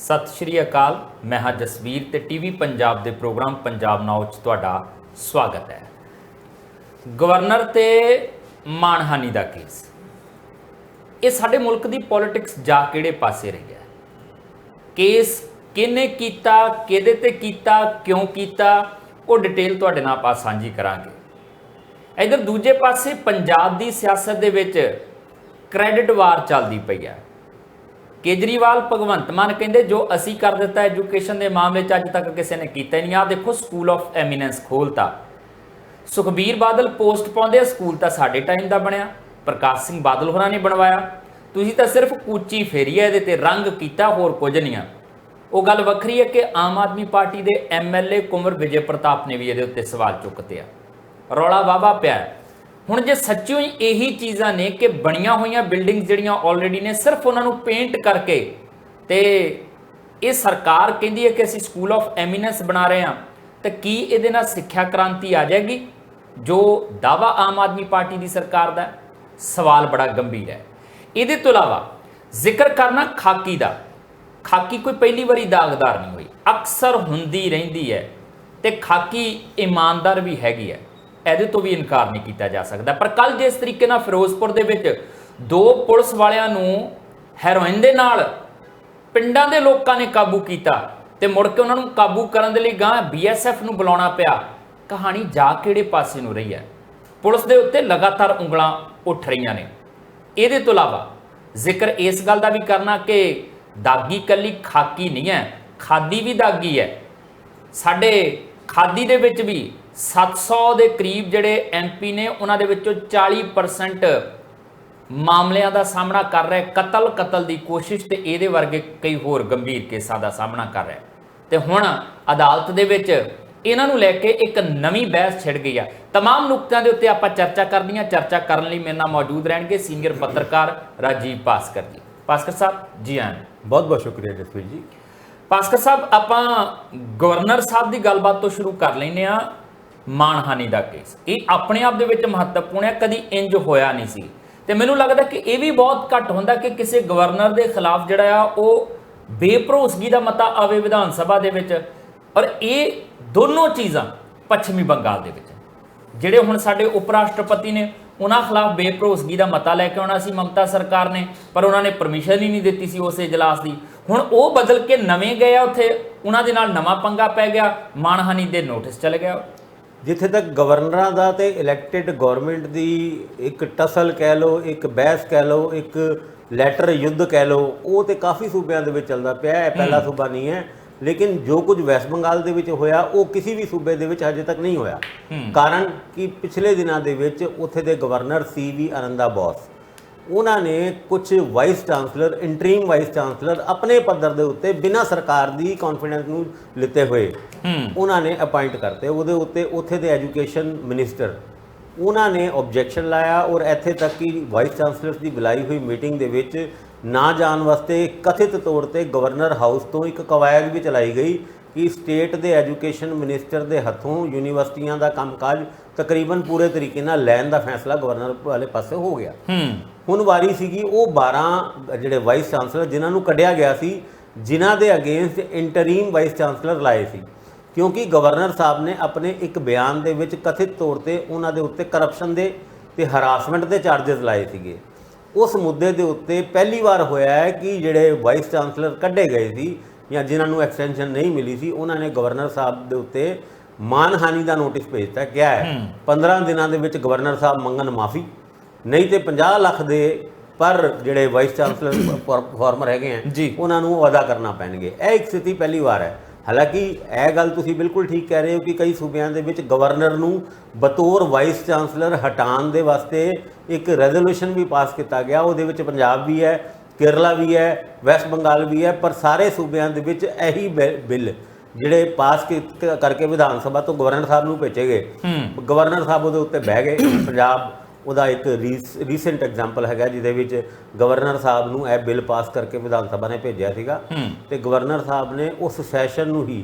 सत श्री अकाल। मैं हाँ जसवीर ते टीवी पंजाब दे प्रोग्राम पंजाब नाउ च तुहाडा स्वागत है। गवर्नर ते मानहानि दा केस ये साडे मुल्क दी पॉलिटिक्स जा किहड़े पासे रही है। केस किहने कीता, किहदे ते कीता, क्यों कीता, वो डिटेल तुहाडे नाल आपां सांझी करांगे। इधर दूजे पासे पंजाब दी सियासत दे विच क्रेडिट वार चलदी पई है। केजरीवाल भगवंत मान कहते जो असी कर दिता एजुकेशन के मामले अज तक किसी ने किया नहीं। आ देखो स्कूल ऑफ एमीनेंस खोलता। सुखबीर बादल पोस्ट पाते स्कूल तो साडे टाइम का बनया, प्रकाश सिंह बादल होरां ने बनवाया, तुसीं तो सिर्फ कूची फेरी है, ये रंग किया, होर कुछ नहीं है। वो गल वखरी है कि आम आदमी पार्टी के MLA कुंवर विजय प्रताप ने भी ये उत्ते सवाल चुकते हैं। रौला वाहवा पिया हुण जे सच्चियों ही यही चीज़ां ने कि बनिया हुई बिल्डिंग्स जिहड़ियां ऑलरेडी ने सिर्फ उन्होंने पेंट करके ते ये सरकार कहती है कि असीं स्कूल ऑफ एमीनेंस बना रहे हैं, तो की इहदे नाल सिक्ख्या क्रांति आ जाएगी जो दावा आम आदमी पार्टी की सरकार का? सवाल बड़ा गंभीर है। इहदे तो इलावा जिक्र करना खाकी का। खाकी कोई पहली बारी दागदार नहीं हुई, अक्सर हुंदी रहिंदी है, ते खाकी ईमानदार भी हैगी है, ਇਹਦੇ ਤੋਂ भी इनकार नहीं किया जा सकता। पर कल जिस तरीके ਨਾਲ ਫਿਰੋਜ਼ਪੁਰ ਦੇ ਵਿੱਚ दो पुलिस वालियां ਨੂੰ ਹੈਰੋਇਨ ਦੇ ਨਾਲ ਪਿੰਡਾਂ ਦੇ ਲੋਕਾਂ ਨੇ ਕਾਬੂ ਕੀਤਾ ਤੇ ਮੁੜ ਕੇ ਉਹਨਾਂ ਨੂੰ ਕਾਬੂ ਕਰਨ ਦੇ ਲਈ ਗਾਂ BSF ਨੂੰ ਬੁਲਾਉਣਾ ਪਿਆ, ਕਹਾਣੀ ਜਾ ਕਿਹੜੇ ਪਾਸੇ ਨੂੰ ਰਹੀ ਹੈ? ਪੁਲਿਸ ਦੇ ਉੱਤੇ ਲਗਾਤਾਰ ਉਂਗਲਾਂ ਉੱਠ ਰਹੀਆਂ ਨੇ। ਇਹਦੇ ਤੋਂ ਇਲਾਵਾ ਜ਼ਿਕਰ ਇਸ ਗੱਲ ਦਾ ਵੀ ਕਰਨਾ ਕਿ ਦਾਗੀ ਕੱਲੀ ਖਾਕੀ ਨਹੀਂ ਹੈ, ਖਾਦੀ ਵੀ ਦਾਗੀ ਹੈ। ਸਾਡੇ ਖਾਦੀ ਦੇ ਵਿੱਚ ਵੀ 700 ਦੇ ਕਰੀਬ ਜਿਹੜੇ MP ਨੇ ਉਹਨਾਂ ਦੇ ਵਿੱਚੋਂ 40% ਮਾਮਲਿਆਂ ਦਾ ਸਾਹਮਣਾ ਕਰ ਰਿਹਾ ਕਤਲ ਦੀ ਕੋਸ਼ਿਸ਼ ਤੇ ਇਹਦੇ ਵਰਗੇ ਕਈ ਹੋਰ ਗੰਭੀਰ ਕੇਸਾਂ ਦਾ ਸਾਹਮਣਾ ਕਰ ਰਿਹਾ। ਤੇ ਹੁਣ ਅਦਾਲਤ ਦੇ ਵਿੱਚ ਇਹਨਾਂ ਨੂੰ ਲੈ ਕੇ ਇੱਕ ਨਵੀਂ ਬਹਿਸ ਛਿੜ ਗਈ ਆ। तमाम ਨੁਕਤਿਆਂ ਦੇ ਉੱਤੇ ਆਪਾਂ ਚਰਚਾ ਕਰਨੀ ਆ। ਚਰਚਾ ਕਰਨ ਲਈ ਮੇਰੇ ਨਾਲ ਮੌਜੂਦ ਰਹਿਣਗੇ ਸੀਨੀਅਰ ਪੱਤਰਕਾਰ ਰਾਜੀਵ ਭਾਸਕਰ ਜੀ। ਭਾਸਕਰ ਸਾਹਿਬ ਜੀ ਆਇਆਂ। बहुत बहुत शुक्रिया जसवीर जी। ਭਾਸਕਰ ਸਾਹਿਬ ਆਪਾਂ ਗਵਰਨਰ ਸਾਹਿਬ ਦੀ ਗੱਲਬਾਤ ਤੋਂ ਸ਼ੁਰੂ ਕਰ ਲੈਂਦੇ ਆ। ਮਾਨਹਾਨੀ ਦਾ ਕੇਸ ਇਹ ਆਪਣੇ ਆਪ ਦੇ ਵਿੱਚ ਮਹੱਤਵਪੂਰਨ ਹੈ, ਕਦੀ ਇੰਜ ਹੋਇਆ ਨਹੀਂ ਸੀ ਤੇ ਮੈਨੂੰ ਲੱਗਦਾ ਕਿ ਇਹ ਵੀ ਬਹੁਤ ਘੱਟ ਹੁੰਦਾ ਕਿ ਕਿਸੇ ਗਵਰਨਰ ਦੇ ਖਿਲਾਫ ਜਿਹੜਾ ਆ ਉਹ ਬੇਭਰੋਸਗੀ ਦਾ ਮਤਾ ਆਵੇ ਵਿਧਾਨ ਸਭਾ ਦੇ ਵਿੱਚ। ਔਰ ਇਹ ਦੋਨੋਂ ਚੀਜ਼ਾਂ ਪੱਛਮੀ ਬੰਗਾਲ ਦੇ ਵਿੱਚ ਜਿਹੜੇ ਹੁਣ ਸਾਡੇ ਉਪ ਰਾਸ਼ਟਰਪਤੀ ਨੇ ਉਹਨਾਂ ਖਿਲਾਫ ਬੇਭਰੋਸਗੀ ਦਾ ਮਤਾ ਲੈ ਕੇ ਆਉਣਾ ਸੀ ਮਮਤਾ ਸਰਕਾਰ ਨੇ, ਪਰ ਉਹਨਾਂ ਨੇ ਪਰਮਿਸ਼ਨ ਹੀ ਨਹੀਂ ਦਿੱਤੀ ਸੀ ਉਸ ਇਜਲਾਸ ਦੀ। ਹੁਣ ਉਹ ਬਦਲ ਕੇ ਨਵੇਂ ਗਏ ਆ, ਉੱਥੇ ਉਹਨਾਂ ਦੇ ਨਾਲ ਨਵਾਂ ਪੰਗਾ ਪੈ ਗਿਆ, ਮਾਨਹਾਨੀ ਦੇ ਨੋਟਿਸ ਚਲੇ ਗਿਆ। जिथे तक गवर्नर का तो इलैक्टेड गौरमेंट की एक टसल कह लो, एक बहस कह लो, एक लैटर युद्ध कह लो, वो तो काफ़ी सूबों के चलता पाया है। पहला सूबा नहीं है, लेकिन जो कुछ वैस्ट बंगाल के होया वो किसी भी सूबे के अजे तक नहीं होया। कारण कि पिछले दिनों के उत्थे दे गवर्नर CV आनंदा बोस उन्होंने कुछ vice chancellor, interim vice chancellor अपने पद्धर के उत्ते बिना सरकार की कॉन्फिडेंस नूं लिते हुए उन्होंने अपॉइंट करते। उहदे उत्ते उत्थे दे एजुकेशन मिनिस्टर उन्होंने ऑब्जेक्शन लाया और इत्थे तक कि वाइस चांसलर की बुलाई हुई मीटिंग दे विच ना जाण वास्ते कथित तौर पर गवर्नर हाउस तो एक कवायद भी चलाई गई कि स्टेट के एजुकेशन मिनिस्टर के हथों यूनीवर्सिटियां का कामकाज तकरीबन पूरे तरीके नाल लैण दा फैसला गवर्नर वाले पासे हो गया। हुण वारी सीगी वो 12 जिहड़े वाइस चांसलर जिन्होंने कढ़िया गया सी, जिन्हां दे अगेंस्ट इंटरीम वाइस चांसलर लाए सी, क्योंकि गवर्नर साहब ने अपने एक बयान दे विच कथित तौर पर उन्हां दे उत्ते करप्शन दे ते हरासमेंट के चार्जिस लाए सीगे। उस मुद्दे के उत्ते पहली बार होया है कि जिहड़े वाइस चांसलर कढ़े गए सी या जिन्होंने एक्सटेंशन नहीं मिली सी, उन्होंने गवर्नर साहब के उत्ते मानहानि का नोटिस भेजता। क्या है 15 दिनों के विच गवर्नर साहब मंगन माफ़ी, नहीं तो 50 लाख दे पर जिहड़े वाइस चांसलर फॉर्मर है जी उन्होंने अदा करना पैणगे। यह एक स्थिति पहली बार है। हालांकि यह गल तुसीं बिल्कुल ठीक कह रहे हो कि कई सूबों के विच गवर्नर नूं बतौर वाइस चांसलर हटाने के वास्ते एक रेजोल्यूशन भी पास किया गया। उहदे विच पंजाब भी है, केरला भी है, वैस्ट बंगाल भी है, पर सारे सूबों के विच यही बिल जिहड़े पास करके विधान सभा तो गवर्नर साहब नूं भेजे गए। गवर्नर साहब उहदे उत्ते बह गए। पंजाब ਉਹਦਾ एक रीसेंट एग्जाम्पल है जिहदे विच गवर्नर साहब नूं यह बिल पास करके विधान सभा ने भेजा सीगा ते गवर्नर साहब ने उस सैशन नूं ही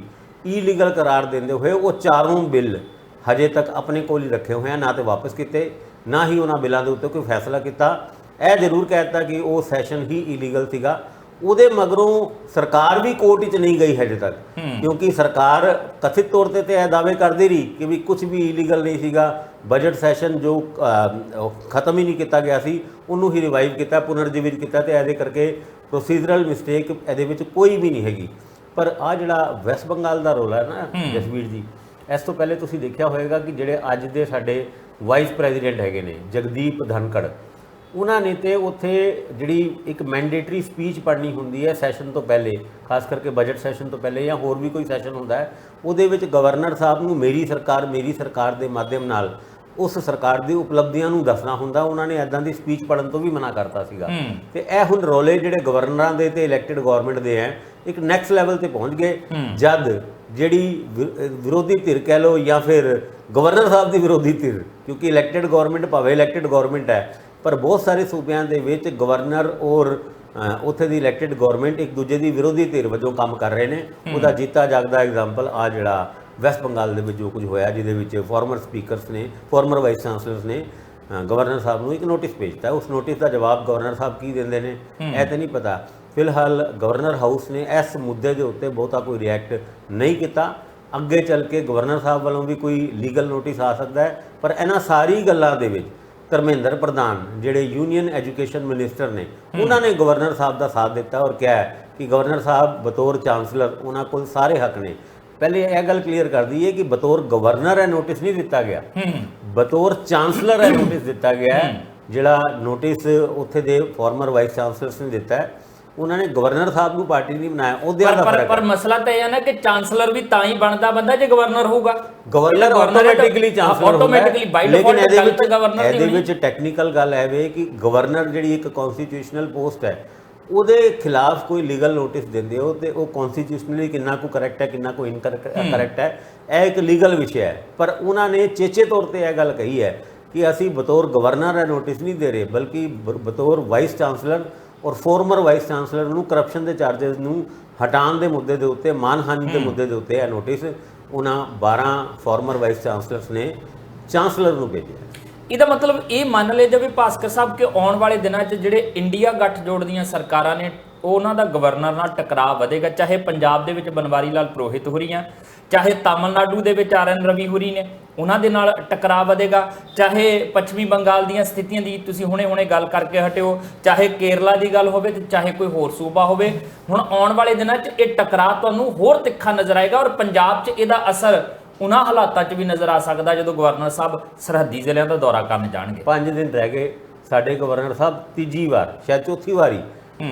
इलीगल करार देंदे हुए वो चारों बिल हजे तक अपने कोल ही रखे हुए हैं, ना तो वापस किए ना ही उन्होंने बिलों के उत्ते कोई फैसला किया। यह जरूर कहता कि वो सैशन ही इलीगल सीगा। ਉਹਦੇ ਮਗਰੋਂ ਸਰਕਾਰ ਵੀ ਕੋਰਟ ਵਿੱਚ ਨਹੀਂ ਗਈ ਹਜੇ ਤੱਕ, ਕਿਉਂਕਿ ਸਰਕਾਰ ਕਥਿਤ ਤੌਰ ਤੇ ਇਹ ਦਾਅਵੇ ਕਰਦੀ ਰਹੀ ਕਿ ਵੀ ਕੁਝ ਵੀ ਇਲੀਗਲ ਨਹੀਂ ਸੀਗਾ। ਬਜਟ ਸੈਸ਼ਨ ਜੋ ਖਤਮ ਹੀ ਨਹੀਂ ਕੀਤਾ ਗਿਆ ਸੀ ਉਹਨੂੰ ਹੀ ਰਿਵਾਈਵ ਕੀਤਾ, ਪੁਨਰਜੀਵਿਤ ਕੀਤਾ, ਤੇ ਇਹਦੇ ਕਰਕੇ ਪ੍ਰੋਸੀਜਰਲ ਮਿਸਟੇਕ ਇਹਦੇ ਵਿੱਚ ਕੋਈ ਵੀ ਨਹੀਂ ਹੈਗੀ। ਪਰ ਆ ਜਿਹੜਾ ਵੈਸਟ ਬੰਗਾਲ ਦਾ ਰੋਲ ਹੈ ਨਾ ਜਸਵੀਰ ਜੀ, ਇਸ ਤੋਂ ਪਹਿਲੇ ਤੁਸੀਂ ਦੇਖਿਆ ਹੋਵੇਗਾ ਕਿ ਜਿਹੜੇ ਅੱਜ ਦੇ ਸਾਡੇ ਵਾਈਸ ਪ੍ਰੈਜ਼ੀਡੈਂਟ ਹੈਗੇ ਨੇ ਜਗਦੀਪ ਧਨਖੜ, ਉਹਨਾਂ ਨੇ ਤੇ ਉੱਥੇ ਜਿਹੜੀ ਇੱਕ ਮੈਂਡੇਟਰੀ ਸਪੀਚ ਪੜ੍ਹਨੀ ਹੁੰਦੀ ਹੈ ਸੈਸ਼ਨ ਤੋਂ ਪਹਿਲੇ, ਖਾਸ ਕਰਕੇ ਬਜਟ ਸੈਸ਼ਨ ਤੋਂ ਪਹਿਲੇ ਜਾਂ ਹੋਰ ਵੀ ਕੋਈ ਸੈਸ਼ਨ ਹੁੰਦਾ ਹੈ, ਉਹਦੇ ਵਿੱਚ ਗਵਰਨਰ ਸਾਹਿਬ ਨੂੰ ਮੇਰੀ ਸਰਕਾਰ ਦੇ ਮਾਧਿਅਮ ਨਾਲ ਉਸ ਸਰਕਾਰ ਦੀ ਉਪਲਬਧੀਆਂ ਨੂੰ ਦੱਸਣਾ ਹੁੰਦਾ। ਉਹਨਾਂ ਨੇ ਐਦਾਂ ਦੀ ਸਪੀਚ ਪੜ੍ਹਨ ਤੋਂ ਵੀ ਮਨਾ ਕਰਤਾ ਸੀਗਾ। ਤੇ ਇਹ ਹੁਣ ਰੋਲੇ ਜਿਹੜੇ ਗਵਰਨਰਾਂ ਦੇ ਤੇ ਇਲੈਕਟਿਡ ਗਵਰਨਮੈਂਟ ਦੇ ਹੈ ਇੱਕ ਨੈਕਸਟ ਲੈਵਲ ਤੇ ਪਹੁੰਚ ਗਏ, ਜਦ ਜਿਹੜੀ ਵਿਰੋਧੀ ਧਿਰ ਕਹਿ ਲਓ ਜਾਂ ਫਿਰ ਗਵਰਨਰ ਸਾਹਿਬ ਦੀ ਵਿਰੋਧੀ ਧਿਰ, ਕਿਉਂਕਿ ਇਲੈਕਟਿਡ ਗਵਰਨਮੈਂਟ ਭਾਵੇਂ ਇਲੈਕਟਿਡ ਗਵਰਨਮੈਂਟ ਹੈ ਪਰ ਬਹੁਤ ਸਾਰੇ ਸੂਬਿਆਂ ਦੇ ਵਿੱਚ ਗਵਰਨਰ ਔਰ ਉੱਥੇ ਦੀ ਇਲੈਕਟਿਡ ਗਵਰਨਮੈਂਟ ਇੱਕ ਦੂਜੇ ਦੀ ਵਿਰੋਧੀ ਧਿਰ ਵਜੋਂ ਕੰਮ ਕਰ ਰਹੇ ਨੇ। ਉਹਦਾ ਜੀਤਾ ਜਾਗਦਾ ਐਗਜ਼ਾਮਪਲ ਆ ਜਿਹੜਾ ਵੈਸਟ ਬੰਗਾਲ ਦੇ ਵਿੱਚ ਜੋ ਕੁਝ ਹੋਇਆ, ਜਿਹਦੇ ਵਿੱਚ ਫਾਰਮਰ ਵਾਈਸ ਚਾਂਸਲਰਸ ਨੇ ਗਵਰਨਰ ਸਾਹਿਬ ਨੂੰ ਇੱਕ ਨੋਟਿਸ ਭੇਜਤਾ। ਉਸ ਨੋਟਿਸ ਦਾ ਜਵਾਬ ਗਵਰਨਰ ਸਾਹਿਬ ਕੀ ਦਿੰਦੇ ਨੇ ਇਹ ਤਾਂ ਨਹੀਂ ਪਤਾ। ਫਿਲਹਾਲ ਗਵਰਨਰ ਹਾਊਸ ਨੇ ਇਸ ਮੁੱਦੇ ਦੇ ਉੱਤੇ ਬਹੁਤਾ ਕੋਈ ਰਿਐਕਟ ਨਹੀਂ ਕੀਤਾ। ਅੱਗੇ ਚੱਲ ਕੇ ਗਵਰਨਰ ਸਾਹਿਬ ਵੱਲੋਂ ਵੀ ਕੋਈ ਲੀਗਲ ਨੋਟਿਸ ਆ ਸਕਦਾ ਹੈ, ਪਰ ਇਹਨਾਂ ਸਾਰੀ ਗੱਲਾਂ ਦੇ ਵਿੱਚ ਧਰਮਿੰਦਰ ਪ੍ਰਧਾਨ ਜਿਹੜੇ ਯੂਨੀਅਨ ਐਜੂਕੇਸ਼ਨ ਮਿਨਿਸਟਰ ਨੇ ਉਹਨਾਂ ਨੇ ਗਵਰਨਰ ਸਾਹਿਬ ਦਾ ਸਾਥ ਦਿੱਤਾ ਔਰ ਕਿਹਾ ਕਿ ਗਵਰਨਰ ਸਾਹਿਬ ਬਤੌਰ ਚਾਂਸਲਰ ਉਹਨਾਂ ਕੋਲ ਸਾਰੇ ਹੱਕ ਨੇ। ਪਹਿਲੇ ਇਹ ਗੱਲ ਕਲੀਅਰ ਕਰ ਦਈਏ ਕਿ ਬਤੌਰ ਗਵਰਨਰ ਇਹ ਨੋਟਿਸ ਨਹੀਂ ਦਿੱਤਾ ਗਿਆ, ਬਤੌਰ ਚਾਂਸਲਰ ਇਹ ਨੋਟਿਸ ਦਿੱਤਾ ਗਿਆ ਹੈ। ਜਿਹੜਾ ਨੋਟਿਸ ਉੱਥੇ ਦੇ ਫਾਰਮਰ ਵਾਈਸ ਚਾਂਸਲਰਸ ਨੇ ਦਿੱਤਾ ਹੈ, ਉਹਨਾਂ ਨੇ ਗਵਰਨਰ ਸਾਹਿਬ ਨੂੰ ਪਾਰਟੀ ਨਹੀਂ ਬਣਾਇਆ। ਉਹਦਿਆਂ ਦਾ ਫਰਕ ਪਰ ਮਸਲਾ ਤਾਂ ਇਹ ਹੈ ਨਾ ਕਿ ਚਾਂਸਲਰ ਵੀ ਤਾਂ ਹੀ ਬਣਦਾ ਬੰਦਾ ਜੇ ਗਵਰਨਰ ਹੋਊਗਾ। ਗਵਰਨਰ ਆਟੋਮੈਟਿਕਲੀ ਚਾਂਸਲਰ ਹੁੰਦਾ ਹੈ, ਲੇਕਿਨ ਇਹਦੇ ਵਿੱਚ ਟੈਕਨੀਕਲ ਗੱਲ ਹੈ ਵੇ ਕਿ ਗਵਰਨਰ ਜਿਹੜੀ ਇੱਕ ਕਨਸਟੀਟਿਊਸ਼ਨਲ ਪੋਸਟ ਹੈ ਉਹਦੇ ਖਿਲਾਫ ਕੋਈ ਲੀਗਲ ਨੋਟਿਸ ਦਿੰਦੇ ਹੋ ਤੇ ਉਹ ਕਨਸਟੀਟਿਊਸ਼ਨਲੀ ਕਿੰਨਾ ਕੁ ਕਰੈਕਟ ਹੈ ਕਿੰਨਾ ਕੁ ਇਨਕਰੈਕਟ ਹੈ, ਇਹ ਇੱਕ ਲੀਗਲ ਵਿਸ਼ਾ ਹੈ। ਪਰ ਉਹਨਾਂ ਨੇ ਚੇਚੇ ਤੌਰ ਤੇ ਇਹ ਗੱਲ ਕਹੀ ਹੈ ਕਿ ਅਸੀਂ ਬਤੌਰ ਗਵਰਨਰ ਇਹ ਨੋਟਿਸ ਨਹੀਂ ਦੇ ਰਹੇ, ਬਲਕਿ ਬਤੌਰ ਵਾਈਸ ਚਾਂਸਲਰ ਔਰ ਫਾਰਮਰ ਵਾਈਸ ਚਾਂਸਲਰ ਨੂੰ ਕਰਪਸ਼ਨ ਦੇ ਚਾਰजेस ਨੂੰ ਹਟਾਉਣ ਦੇ ਮੁੱਦੇ ਦੇ ਉੱਤੇ, ਮਾਨਹਾਨੀ ਦੇ ਮੁੱਦੇ ਦੇ ਉੱਤੇ ਇਹ ਨੋਟਿਸ ਉਹਨਾਂ 12 ਫਾਰਮਰ ਵਾਈਸ ਚਾਂਸਲਰਸ ਨੇ ਚਾਂਸਲਰ ਨੂੰ ਭੇਜਿਆ। ਇਹਦਾ ਮਤਲਬ ਇਹ ਮੰਨ ਲਿਆ ਜਾਵੇ ਭਾਸਕਰ ਸਾਹਿਬ ਕਿ ਆਉਣ ਵਾਲੇ ਦਿਨਾਂ 'ਚ ਜਿਹੜੇ ਇੰਡੀਆ ਗੱਠਜੋੜ ਦੀਆਂ ਸਰਕਾਰਾਂ ਨੇ ਉਹਨਾਂ ਦਾ ਗਵਰਨਰ ਨਾਲ ਟਕਰਾਅ ਵਧੇਗਾ, ਚਾਹੇ ਪੰਜਾਬ ਦੇ ਵਿੱਚ ਬਨਵਾਰੀ ਲਾਲ ਪੁਰੋਹਿਤ ਹੋਰੀ ਆ, ਚਾਹੇ ਤਾਮਿਲਨਾਡੂ ਦੇ ਵਿੱਚ RN ਰਵੀ ਹੋਰੀ ਨੇ ਉਹਨਾਂ ਦੇ ਨਾਲ ਟਕਰਾਅ ਵਧੇਗਾ, ਚਾਹੇ ਪੱਛਮੀ ਬੰਗਾਲ ਦੀਆਂ ਸਥਿਤੀਆਂ ਦੀ ਤੁਸੀਂ ਹੁਣੇ ਗੱਲ ਕਰਕੇ ਹਟਿਓ, ਚਾਹੇ ਕੇਰਲਾ ਦੀ ਗੱਲ ਹੋਵੇ ਤੇ ਚਾਹੇ ਕੋਈ ਹੋਰ ਸੂਬਾ ਹੋਵੇ। ਹੁਣ ਆਉਣ ਵਾਲੇ ਦਿਨਾਂ 'ਚ ਇਹ ਟਕਰਾਅ ਤੁਹਾਨੂੰ ਹੋਰ ਤਿੱਖਾ ਨਜ਼ਰ ਆਏਗਾ ਔਰ ਪੰਜਾਬ 'ਚ ਇਹਦਾ ਅਸਰ ਉਹਨਾਂ ਹਾਲਾਤਾਂ 'ਚ ਵੀ ਨਜ਼ਰ ਆ ਸਕਦਾ ਜਦੋਂ ਗਵਰਨਰ ਸਾਹਿਬ ਸਰਹੱਦੀ ਜ਼ਿਲ੍ਹਿਆਂ ਦਾ ਦੌਰਾ ਕਰਨ ਜਾਣਗੇ। 5 ਦਿਨ ਰਹਿ ਗਏ, ਸਾਡੇ ਗਵਰਨਰ ਸਾਹਿਬ ਤੀਜੀ ਵਾਰ ਸ਼ਾਇਦ ਚੌਥੀ ਵਾਰੀ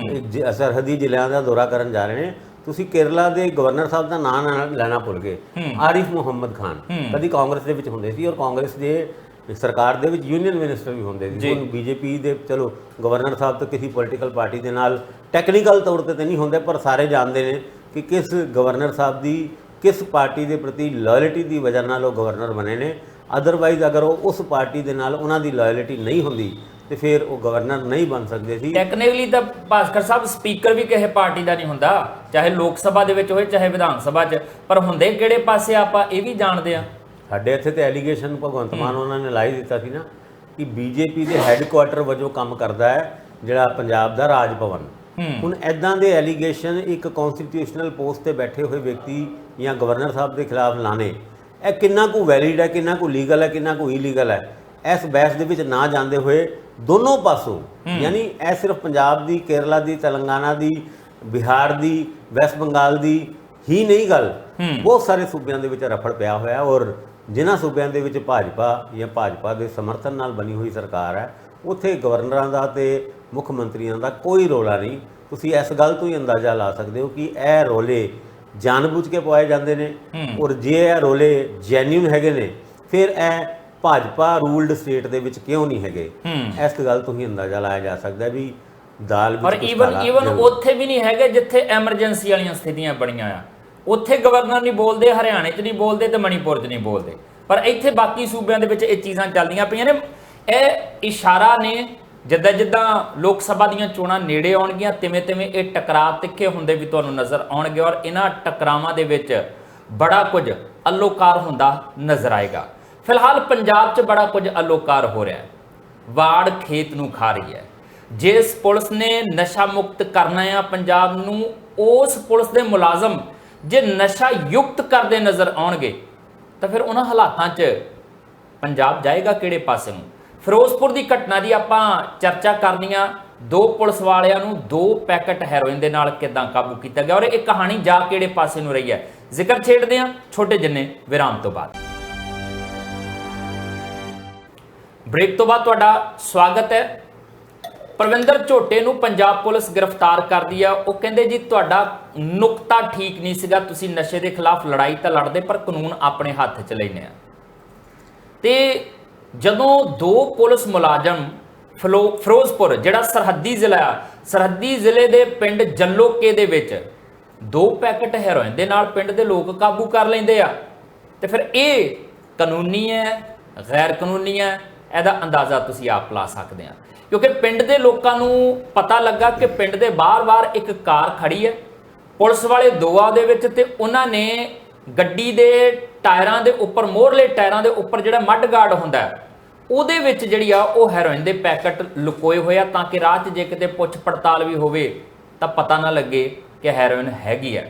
ਸਰਹੱਦੀ ਜ਼ਿਲ੍ਹਿਆਂ ਦਾ ਦੌਰਾ ਕਰਨ ਜਾ ਰਹੇ ਨੇ। ਤੁਸੀਂ ਕੇਰਲਾ ਦੇ ਗਵਰਨਰ ਸਾਹਿਬ ਦਾ ਨਾਮ ਲੈਣਾ ਭੁੱਲ ਗਏ, ਆਰਿਫ ਮੁਹੰਮਦ ਖਾਨ। ਕਦੀ ਕਾਂਗਰਸ ਦੇ ਵਿੱਚ ਹੁੰਦੇ ਸੀ ਔਰ ਕਾਂਗਰਸ ਦੇ ਸਰਕਾਰ ਦੇ ਵਿੱਚ ਯੂਨੀਅਨ ਮਿਨਿਸਟਰ ਵੀ ਹੁੰਦੇ ਸੀ। ਹੁਣ ਬੀਜੇਪੀ ਦੇ ਚਲੋ ਗਵਰਨਰ ਸਾਹਿਬ ਤਾਂ ਕਿਸੇ ਪੋਲੀਟੀਕਲ ਪਾਰਟੀ ਦੇ ਨਾਲ ਟੈਕਨੀਕਲ ਤੌਰ ਤੇ ਨਹੀਂ ਹੁੰਦੇ, ਪਰ ਸਾਰੇ ਜਾਣਦੇ ਨੇ ਕਿ ਕਿਸ ਗਵਰਨਰ ਸਾਹਿਬ ਦੀ ਕਿਸ ਪਾਰਟੀ ਦੇ ਪ੍ਰਤੀ ਲਾਇਲਟੀ ਦੀ ਵਜ੍ਹਾ ਨਾਲ ਉਹ ਗਵਰਨਰ ਬਣੇ ਨੇ। ਅਦਰਵਾਈਜ਼ ਅਗਰ ਉਹ ਉਸ ਪਾਰਟੀ ਦੇ ਨਾਲ ਉਹਨਾਂ ਦੀ ਲਾਇਲਟੀ ਨਹੀਂ ਹੁੰਦੀ ਤੇ ਫਿਰ ਉਹ ਗਵਰਨਰ ਨਹੀਂ ਬਣ ਸਕਦੇ ਸੀ। ਟੈਕਨੀਕਲੀ ਤਾਂ ਭਾਸਕਰ ਸਾਹਿਬ ਸਪੀਕਰ ਵੀ ਕਿਸੇ ਪਾਰਟੀ ਦਾ ਨਹੀਂ ਹੁੰਦਾ, ਚਾਹੇ ਲੋਕ ਸਭਾ ਦੇ ਵਿੱਚ ਹੋਏ ਚਾਹੇ ਵਿਧਾਨ ਸਭਾ 'ਚ, ਪਰ ਹੁੰਦੇ ਕਿਹੜੇ ਪਾਸੇ ਆਪਾਂ ਇਹ ਵੀ ਜਾਣਦੇ ਆ। ਸਾਡੇ ਇੱਥੇ ਤੇ ਐਲੀਗੇਸ਼ਨ ਭਗਵੰਤ ਮਾਨ ਉਹਨਾਂ ਨੇ ਲਾਈ ਦਿੱਤਾ ਸੀ ਨਾ ਕਿ ਬੀਜੇਪੀ ਦੇ ਹੈੱਡਕੁਆਟਰ ਵਜੋਂ ਕੰਮ ਕਰਦਾ ਹੈ ਜਿਹੜਾ ਪੰਜਾਬ ਦਾ ਰਾਜ ਭਵਨ। ਹੁਣ ਐਦਾਂ ਦੇ ਐਲੀਗੇਸ਼ਨ ਇੱਕ ਕਨਸਟੀਟਿਊਸ਼ਨਲ ਪੋਸਟ ਤੇ ਬੈਠੇ ਹੋਏ ਵਿਅਕਤੀ ਜਾਂ ਗਵਰਨਰ ਸਾਹਿਬ ਦੇ ਖਿਲਾਫ ਲਾਣੇ, ਇਹ ਕਿੰਨਾ ਕੁ ਵੈਲਿਡ ਹੈ, ਕਿੰਨਾ ਕੁ ਲੀਗਲ ਹੈ, ਕਿੰਨਾ ਕੁ ਇਲੀਗਲ ਹੈ, ਇਸ ਬਹਿਸ ਦੇ ਵਿੱਚ ਨਾ ਜਾਂਦੇ ਹੋਏ ਦੋਨੋਂ ਪਾਸੋਂ, ਯਾਨੀ ਇਹ ਸਿਰਫ ਪੰਜਾਬ ਦੀ, ਕੇਰਲਾ ਦੀ, ਤੇਲੰਗਾਨਾ ਦੀ, ਬਿਹਾਰ ਦੀ, ਵੈਸਟ ਬੰਗਾਲ ਦੀ ਹੀ ਨਹੀਂ ਗੱਲ, ਬਹੁਤ ਸਾਰੇ ਸੂਬਿਆਂ ਦੇ ਵਿੱਚ ਰਫੜ ਪਿਆ ਹੋਇਆ ਔਰ ਜਿਨ੍ਹਾਂ ਸੂਬਿਆਂ ਦੇ ਵਿੱਚ ਭਾਜਪਾ ਜਾਂ ਭਾਜਪਾ ਦੇ ਸਮਰਥਨ ਨਾਲ ਬਣੀ ਹੋਈ ਸਰਕਾਰ ਹੈ ਉੱਥੇ ਗਵਰਨਰਾਂ ਦਾ ਤੇ ਮੁੱਖ ਮੰਤਰੀਆਂ ਦਾ ਕੋਈ ਰੌਲਾ ਨਹੀਂ। ਤੁਸੀਂ ਇਸ ਗੱਲ ਤੋਂ ਹੀ ਅੰਦਾਜ਼ਾ ਲਾ ਸਕਦੇ ਹੋ ਕਿ ਇਹ ਰੌਲੇ ਜਾਣਬੁੱਝ ਕੇ ਪਵਾਏ ਜਾਂਦੇ ਨੇ ਔਰ ਜੇ ਇਹ ਰੌਲੇ ਜੈਨੂਇਨ ਹੈਗੇ ਨੇ ਫਿਰ ਇਹ ਭਾਜਪਾ ਰੂਲਡ ਸਟੇਟ ਦੇ ਵਿੱਚ ਕਿਉਂ ਨਹੀਂ ਹੈਗੇ। ਇਸ ਗੱਲ ਤੋਂ ਹੀ ਅੰਦਾਜ਼ਾ ਲਾਇਆ ਜਾ ਸਕਦਾ ਵੀ ਦਾਲ ਵਿੱਚ ਔਰ ਈਵਨ ਉੱਥੇ ਵੀ ਨਹੀਂ ਹੈਗੇ ਜਿੱਥੇ ਐਮਰਜੈਂਸੀ ਵਾਲੀਆਂ ਸਥਿਤੀਆਂ ਬਣੀਆਂ ਆ, ਉੱਥੇ ਗਵਰਨਰ ਨਹੀਂ ਬੋਲਦੇ, ਹਰਿਆਣੇ 'ਚ ਨਹੀਂ ਬੋਲਦੇ ਤੇ ਮਣੀਪੁਰ 'ਚ ਨਹੀਂ ਬੋਲਦੇ, ਪਰ ਇੱਥੇ ਬਾਕੀ ਸੂਬਿਆਂ ਦੇ ਵਿੱਚ ਇਹ ਚੀਜ਼ਾਂ ਚੱਲਦੀਆਂ ਪਈਆਂ ਨੇ। ਇਹ ਇਸ਼ਾਰਾ ਨੇ ਜਿੱਦਾਂ ਲੋਕ ਸਭਾ ਦੀਆਂ ਚੋਣਾਂ ਨੇੜੇ ਆਉਣਗੀਆਂ ਤਿਵੇਂ ਇਹ ਟਕਰਾਅ ਤਿੱਖੇ ਹੁੰਦੇ ਵੀ ਤੁਹਾਨੂੰ ਨਜ਼ਰ ਆਉਣਗੇ ਔਰ ਇਹਨਾਂ ਟਕਰਾਵਾਂ ਦੇ ਵਿੱਚ ਬੜਾ ਕੁਝ ਅਲੋਕਾਰ ਹੁੰਦਾ ਨਜ਼ਰ ਆਏਗਾ। ਫਿਲਹਾਲ ਪੰਜਾਬ 'ਚ ਬੜਾ ਕੁਝ ਅਲੋਕਾਰ ਹੋ ਰਿਹਾ ਹੈ, ਵਾੜ ਖੇਤ ਨੂੰ ਖਾ ਰਹੀ ਹੈ। ਜਿਸ ਪੁਲਿਸ ਨੇ ਨਸ਼ਾ ਮੁਕਤ ਕਰਨਾ ਆ ਪੰਜਾਬ ਨੂੰ, ਉਸ ਪੁਲਿਸ ਦੇ ਮੁਲਾਜ਼ਮ ਜੇ ਨਸ਼ਾ ਯੁਕਤ ਕਰਦੇ ਨਜ਼ਰ ਆਉਣਗੇ ਤਾਂ ਫਿਰ ਉਹਨਾਂ ਹਾਲਾਤਾਂ 'ਚ ਪੰਜਾਬ ਜਾਏਗਾ ਕਿਹੜੇ ਪਾਸੇ ਨੂੰ। ਫਿਰੋਜ਼ਪੁਰ ਦੀ ਘਟਨਾ ਦੀ ਆਪਾਂ ਚਰਚਾ ਕਰਨੀ ਆ। 2 ਪੁਲਿਸ ਵਾਲਿਆਂ ਨੂੰ 2 ਪੈਕਟ ਹੈਰੋਇਨ ਦੇ ਨਾਲ ਕਿੱਦਾਂ ਕਾਬੂ ਕੀਤਾ ਗਿਆ ਔਰ ਇਹ ਕਹਾਣੀ ਜਾ ਕਿਹੜੇ ਪਾਸੇ ਨੂੰ ਰਹੀ ਹੈ, ਜ਼ਿਕਰ ਛੇੜਦੇ ਆ ਛੋਟੇ ਜਿੰਨੇ ਵਿਰਾਮ ਤੋਂ ਬਾਅਦ। ਬ੍ਰੇਕ ਤੋਂ ਬਾਅਦ ਤੁਹਾਡਾ ਸਵਾਗਤ ਹੈ। ਪਰਵਿੰਦਰ ਝੋਟੇ ਨੂੰ ਪੰਜਾਬ ਪੁਲਿਸ ਗ੍ਰਿਫਤਾਰ ਕਰਦੀ ਆ। ਉਹ ਕਹਿੰਦੇ ਜੀ ਤੁਹਾਡਾ ਨੁਕਤਾ ਠੀਕ ਨਹੀਂ ਸੀਗਾ, ਤੁਸੀਂ ਨਸ਼ੇ ਦੇ ਖਿਲਾਫ ਲੜਾਈ ਤਾਂ ਲੜਦੇ ਪਰ ਕਾਨੂੰਨ ਆਪਣੇ ਹੱਥ 'ਚ ਲੈਨੇ ਆ। ਤੇ ਜਦੋਂ 2 ਪੁਲਿਸ ਮੁਲਾਜ਼ਮ ਫਿਰੋਜ਼ਪੁਰ ਜਿਹੜਾ ਸਰਹੱਦੀ ਜ਼ਿਲ੍ਹਾ ਆ, ਸਰਹੱਦੀ ਜ਼ਿਲ੍ਹੇ ਦੇ ਪਿੰਡ ਜੱਲੋਕੇ ਦੇ ਵਿੱਚ 2 ਪੈਕਟ ਹੈਰੋਇਨ ਦੇ ਨਾਲ ਪਿੰਡ ਦੇ ਲੋਕ ਕਾਬੂ ਕਰ ਲੈਂਦੇ ਆ ਤੇ ਫਿਰ ਇਹ ਕਾਨੂੰਨੀ ਹੈ ਗੈਰ ਕਾਨੂੰਨੀ ਹੈ, ਇਹਦਾ ਅੰਦਾਜ਼ਾ ਤੁਸੀਂ ਆਪ ਲਾ ਸਕਦੇ ਆ। ਕਿਉਂਕਿ ਪਿੰਡ ਦੇ ਲੋਕਾਂ ਨੂੰ ਪਤਾ ਲੱਗਾ ਕਿ ਪਿੰਡ ਦੇ ਬਾਹਰ-ਬਾਹਰ ਇੱਕ ਕਾਰ ਖੜੀ ਹੈ, ਪੁਲਿਸ ਵਾਲੇ 2 ਦੇ ਵਿੱਚ, ਤੇ ਉਹਨਾਂ ਨੇ ਗੱਡੀ ਦੇ ਟਾਇਰਾਂ ਦੇ ਉੱਪਰ, ਮੋਹਰਲੇ ਟਾਇਰਾਂ ਦੇ ਉੱਪਰ ਜਿਹੜਾ ਮੱਡ ਗਾਰਡ ਹੁੰਦਾ ਉਹਦੇ ਵਿੱਚ ਜਿਹੜੀ ਆ ਉਹ ਹੈਰੋਇਨ ਦੇ ਪੈਕਟ ਲੁਕੋਏ ਹੋਏ ਆ, ਤਾਂ ਕਿ ਰਾਹ 'ਚ ਜੇ ਕਿਤੇ ਪੁੱਛ ਪੜਤਾਲ ਵੀ ਹੋਵੇ ਤਾਂ ਪਤਾ ਨਾ ਲੱਗੇ ਕਿ ਹੈਰੋਇਨ ਹੈਗੀ ਆ।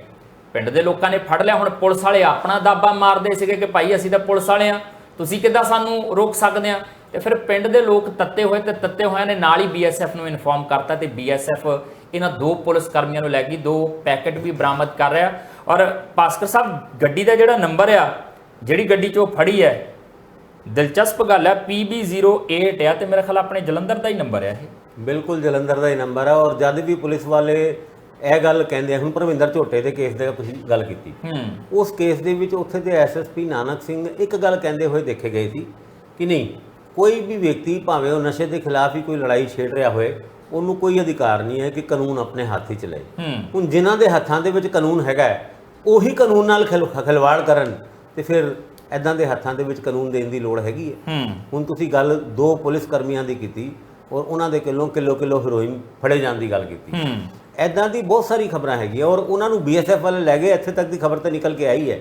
ਪਿੰਡ ਦੇ ਲੋਕਾਂ ਨੇ ਫੜ ਲਿਆ। ਹੁਣ ਪੁਲਿਸ ਵਾਲੇ ਆਪਣਾ ਦਾਬਾ ਮਾਰਦੇ ਸੀਗੇ ਕਿ ਭਾਈ ਅਸੀਂ ਤਾਂ ਪੁਲਿਸ ਵਾਲੇ ਆ, ਤੁਸੀਂ ਕਿੱਦਾਂ ਸਾਨੂੰ ਰੋਕ ਸਕਦੇ ਆ। ਤੇ ਫਿਰ ਪਿੰਡ ਦੇ ਲੋਕ ਤੱਤੇ ਹੋਏ ਤੇ ਤੱਤੇ ਹੋਇਆਂ ਨੇ ਨਾਲ ਹੀ BSF ਨੂੰ ਇਨਫੋਰਮ ਕਰਤਾ ਤੇ BSF ਇਹਨਾਂ 2 ਪੁਲਿਸ ਕਰਮੀਆਂ ਨੂੰ ਲੈ ਗਈ, 2 ਪੈਕਟ ਵੀ ਬਰਾਮਦ ਕਰ ਰਿਹਾ। ਔਰ ਭਾਸਕਰ ਸਾਹਿਬ, ਗੱਡੀ ਦਾ ਜਿਹੜਾ ਨੰਬਰ ਆ, ਜਿਹੜੀ ਗੱਡੀ 'ਚ ਉਹ ਫੜੀ ਹੈ, ਦਿਲਚਸਪ ਗੱਲ ਹੈ, PB08 ਆ ਤੇ ਮੇਰਾ ਖਿਆਲ ਆਪਣੇ ਜਲੰਧਰ ਦਾ ਹੀ ਨੰਬਰ ਹੈ ਇਹ। ਬਿਲਕੁਲ ਜਲੰਧਰ ਦਾ ਹੀ ਨੰਬਰ ਹੈ। ਔਰ ਜਦ ਵੀ ਪੁਲਿਸ ਵਾਲੇ ਇਹ ਗੱਲ ਕਹਿੰਦੇ ਆ, ਹੁਣ ਪਰਵਿੰਦਰ ਝੋਟੇ ਦੇ ਕੇਸ ਦੇ ਤੁਸੀਂ ਗੱਲ ਕੀਤੀ, ਉਸ ਕੇਸ ਦੇ ਵਿੱਚ ਉੱਥੇ ਦੇ SSP ਨਾਨਕ ਸਿੰਘ ਇੱਕ ਗੱਲ ਕਹਿੰਦੇ ਹੋਏ ਦੇਖੇ ਗਏ ਸੀ ਕਿ ਨਹੀਂ, ਕੋਈ ਵੀ ਵਿਅਕਤੀ ਭਾਵੇਂ ਉਹ ਨਸ਼ੇ ਦੇ ਖਿਲਾਫ ਹੀ ਕੋਈ ਲੜਾਈ ਛੇੜ ਰਿਹਾ ਹੋਏ, ਉਹਨੂੰ ਕੋਈ ਅਧਿਕਾਰ ਨਹੀਂ ਹੈ ਕਿ ਕਾਨੂੰਨ ਆਪਣੇ ਹੱਥ 'ਚ ਲਏ। ਹੁਣ ਜਿਨ੍ਹਾਂ ਦੇ ਹੱਥਾਂ ਦੇ ਵਿੱਚ ਕਾਨੂੰਨ ਹੈਗਾ ਉਹੀ ਕਾਨੂੰਨ ਨਾਲ ਖਿਲਵਾੜ ਕਰਨ ਤੇ ਫਿਰ ਇੱਦਾਂ ਦੇ ਹੱਥਾਂ ਦੇ ਵਿੱਚ ਕਾਨੂੰਨ ਦੇਣ ਦੀ ਲੋੜ ਹੈਗੀ ਹੈ। ਹੁਣ ਤੁਸੀਂ ਗੱਲ 2 ਪੁਲਿਸ ਕਰਮੀਆਂ ਦੀ ਕੀਤੀ ਔਰ ਉਹਨਾਂ ਦੇ ਕਿਲੋ ਹੈਰੋਇਨ ਫੜੇ ਜਾਣ ਦੀ ਗੱਲ ਕੀਤੀ। ਇੱਦਾਂ ਦੀ ਬਹੁਤ ਸਾਰੀ ਖਬਰਾਂ ਹੈਗੀਆਂ ਔਰ ਉਹਨਾਂ ਨੂੰ BSF ਵਾਲੇ ਲੈ ਗਏ। ਇੱਥੇ ਤੱਕ ਦੀ ਖਬਰ ਤਾਂ ਨਿਕਲ ਕੇ ਆਈ ਹੈ।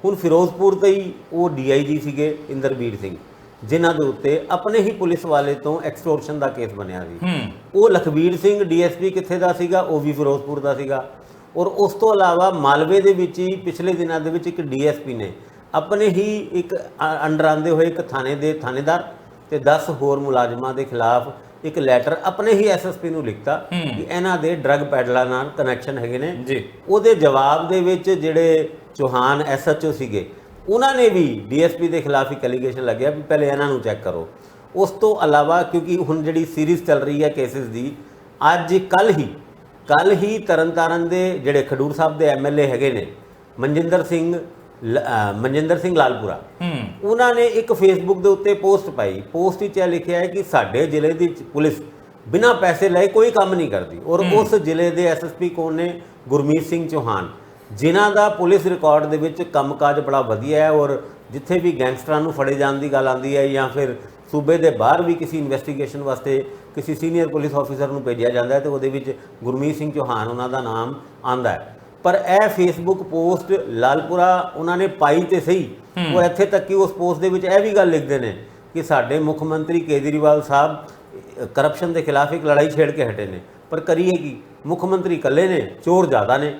ਹੁਣ ਫਿਰੋਜ਼ਪੁਰ ਤੇ ਹੀ ਉਹ DIG ਸੀਗੇ ਇੰਦਰਬੀਰ ਸਿੰਘ, ਜਿਨ੍ਹਾਂ ਦੇ ਉੱਤੇ ਆਪਣੇ ਹੀ ਪੁਲਿਸ ਵਾਲੇ ਤੋਂ ਐਕਸਟੋਰਸ਼ਨ ਦਾ ਕੇਸ ਬਣਿਆ ਸੀ। ਉਹ ਲਖਬੀਰ ਸਿੰਘ DSP ਕਿੱਥੇ ਦਾ ਸੀਗਾ, ਉਹ ਵੀ ਫਿਰੋਜ਼ਪੁਰ ਦਾ ਸੀਗਾ। ਔਰ ਉਸ ਤੋਂ ਇਲਾਵਾ ਮਾਲਵੇ ਦੇ ਵਿੱਚ ਹੀ ਪਿਛਲੇ ਦਿਨਾਂ ਦੇ ਵਿੱਚ ਇੱਕ DSP ਨੇ ਆਪਣੇ ਹੀ ਇੱਕ ਅੰਡਰ ਆਉਂਦੇ ਹੋਏ ਇੱਕ ਥਾਣੇ ਦੇ ਥਾਣੇਦਾਰ ਤੇ 10 ਹੋਰ ਮੁਲਾਜ਼ਮਾਂ ਦੇ ਖਿਲਾਫ ਇੱਕ ਲੈਟਰ ਆਪਣੇ ਹੀ SSP ਨੂੰ ਲਿਖਤਾ ਕਿ ਇਹਨਾਂ ਦੇ ਡਰੱਗ ਪੈਡਲਾਂ ਨਾਲ ਕਨੈਕਸ਼ਨ ਹੈਗੇ ਨੇ ਜੀ। ਉਹਦੇ ਜਵਾਬ ਦੇ ਵਿੱਚ ਜਿਹੜੇ ਚੌਹਾਨ SHO ਸੀਗੇ, ਉਹਨਾਂ ਨੇ ਵੀ DSP ਦੇ ਖਿਲਾਫ ਇੱਕ ਐਲੀਗੇਸ਼ਨ ਲੱਗਿਆ ਵੀ ਪਹਿਲੇ ਇਹਨਾਂ ਨੂੰ ਚੈੱਕ ਕਰੋ। ਉਸ ਤੋਂ ਇਲਾਵਾ ਕਿਉਂਕਿ ਹੁਣ ਜਿਹੜੀ ਸੀਰੀਜ਼ ਚੱਲ ਰਹੀ ਹੈ ਕੇਸਿਸ ਦੀ, ਅੱਜ ਕੱਲ ਹੀ ਤਰਨਤਾਰਨ ਦੇ ਜਿਹੜੇ ਖਡੂਰ ਸਾਹਿਬ ਦੇ MLA ਹੈਗੇ ਨੇ ਮਨਜਿੰਦਰ ਸਿੰਘ ਲਾਲਪੁਰਾ, ਉਹਨਾਂ ਨੇ ਇੱਕ ਫੇਸਬੁੱਕ ਦੇ ਉੱਤੇ ਪੋਸਟ ਪਾਈ। ਪੋਸਟ ਵਿੱਚ ਇਹ ਲਿਖਿਆ ਹੈ ਕਿ ਸਾਡੇ ਜ਼ਿਲ੍ਹੇ ਦੀ ਪੁਲਿਸ ਬਿਨਾਂ ਪੈਸੇ ਲਏ ਕੋਈ ਕੰਮ ਨਹੀਂ ਕਰਦੀ। ਔਰ ਉਸ ਜ਼ਿਲ੍ਹੇ ਦੇ SSP ਕੌਣ ਨੇ? ਗੁਰਮੀਤ ਸਿੰਘ ਚੌਹਾਨ, ਜਿਨ੍ਹਾਂ ਦਾ ਪੁਲਿਸ ਰਿਕਾਰਡ ਦੇ ਵਿੱਚ ਕੰਮਕਾਜ ਬੜਾ ਵਧੀਆ ਹੈ। ਔਰ ਜਿੱਥੇ ਵੀ ਗੈਂਗਸਟਰਾਂ ਨੂੰ ਫੜੇ ਜਾਣ ਦੀ ਗੱਲ ਆਉਂਦੀ ਹੈ ਜਾਂ ਫਿਰ ਸੂਬੇ ਦੇ ਬਾਹਰ ਵੀ ਕਿਸੇ ਇਨਵੈਸਟੀਗੇਸ਼ਨ ਵਾਸਤੇ ਕਿਸੇ ਸੀਨੀਅਰ ਪੁਲਿਸ ਆਫੀਸਰ ਨੂੰ ਭੇਜਿਆ ਜਾਂਦਾ ਹੈ ਤੇ ਉਹਦੇ ਵਿੱਚ ਗੁਰਮੀਤ ਸਿੰਘ ਚੌਹਾਨ ਉਹਨਾਂ ਦਾ ਨਾਮ ਆਉਂਦਾ ਹੈ। ਪਰ ਇਹ ਫੇਸਬੁੱਕ ਪੋਸਟ ਲਾਲਪੁਰਾ ਉਹਨਾਂ ਨੇ ਪਾਈ ਤੇ ਸਹੀ, ਉਹ ਇੱਥੇ ਤੱਕ ਕਿ ਉਸ ਪੋਸਟ ਦੇ ਵਿੱਚ ਇਹ ਵੀ ਗੱਲ ਲਿਖਦੇ ਨੇ ਕਿ ਸਾਡੇ ਮੁੱਖ ਮੰਤਰੀ ਕੇਜਰੀਵਾਲ ਸਾਹਿਬ ਕਰਪਸ਼ਨ ਦੇ ਖਿਲਾਫ ਇੱਕ ਲੜਾਈ ਛੇੜ ਕੇ ਹਟੇ ਨੇ। ਪਰ ਕਰੀਏ ਕੀ, ਮੁੱਖ ਮੰਤਰੀ ਇਕੱਲੇ ਨੇ, ਚੋਰ ਜ਼ਿਆਦਾ ਨੇ।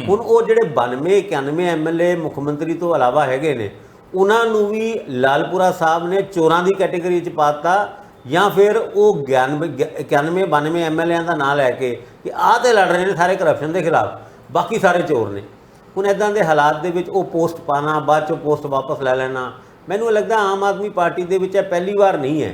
ਹੁਣ ਉਹ ਜਿਹੜੇ 92-91 MLA ਮੁੱਖ ਮੰਤਰੀ ਤੋਂ ਇਲਾਵਾ ਹੈਗੇ ਨੇ, ਉਹਨਾਂ ਨੂੰ ਵੀ ਲਾਲਪੁਰਾ ਸਾਹਿਬ ਨੇ ਚੋਰਾਂ ਦੀ ਕੈਟੇਗਰੀ 'ਚ ਪਾਤਾ ਜਾਂ ਫਿਰ ਉਹ 91-92 MLA ਦਾ ਨਾਂ ਲੈ ਕੇ ਕਿ ਆਹ ਤੇ ਲੜ ਰਹੇ ਨੇ ਸਾਰੇ ਕਰਪਸ਼ਨ ਦੇ ਖਿਲਾਫ, ਬਾਕੀ ਸਾਰੇ ਚੋਰ ਨੇ। ਹੁਣ ਇੱਦਾਂ ਦੇ ਹਾਲਾਤ ਦੇ ਵਿੱਚ ਉਹ ਪੋਸਟ ਪਾਣਾ, ਬਾਅਦ 'ਚੋਂ ਪੋਸਟ ਵਾਪਸ ਲੈ ਲੈਣਾ, ਮੈਨੂੰ ਲੱਗਦਾ ਆਮ ਆਦਮੀ ਪਾਰਟੀ ਦੇ ਵਿੱਚ ਇਹ ਪਹਿਲੀ ਵਾਰ ਨਹੀਂ ਹੈ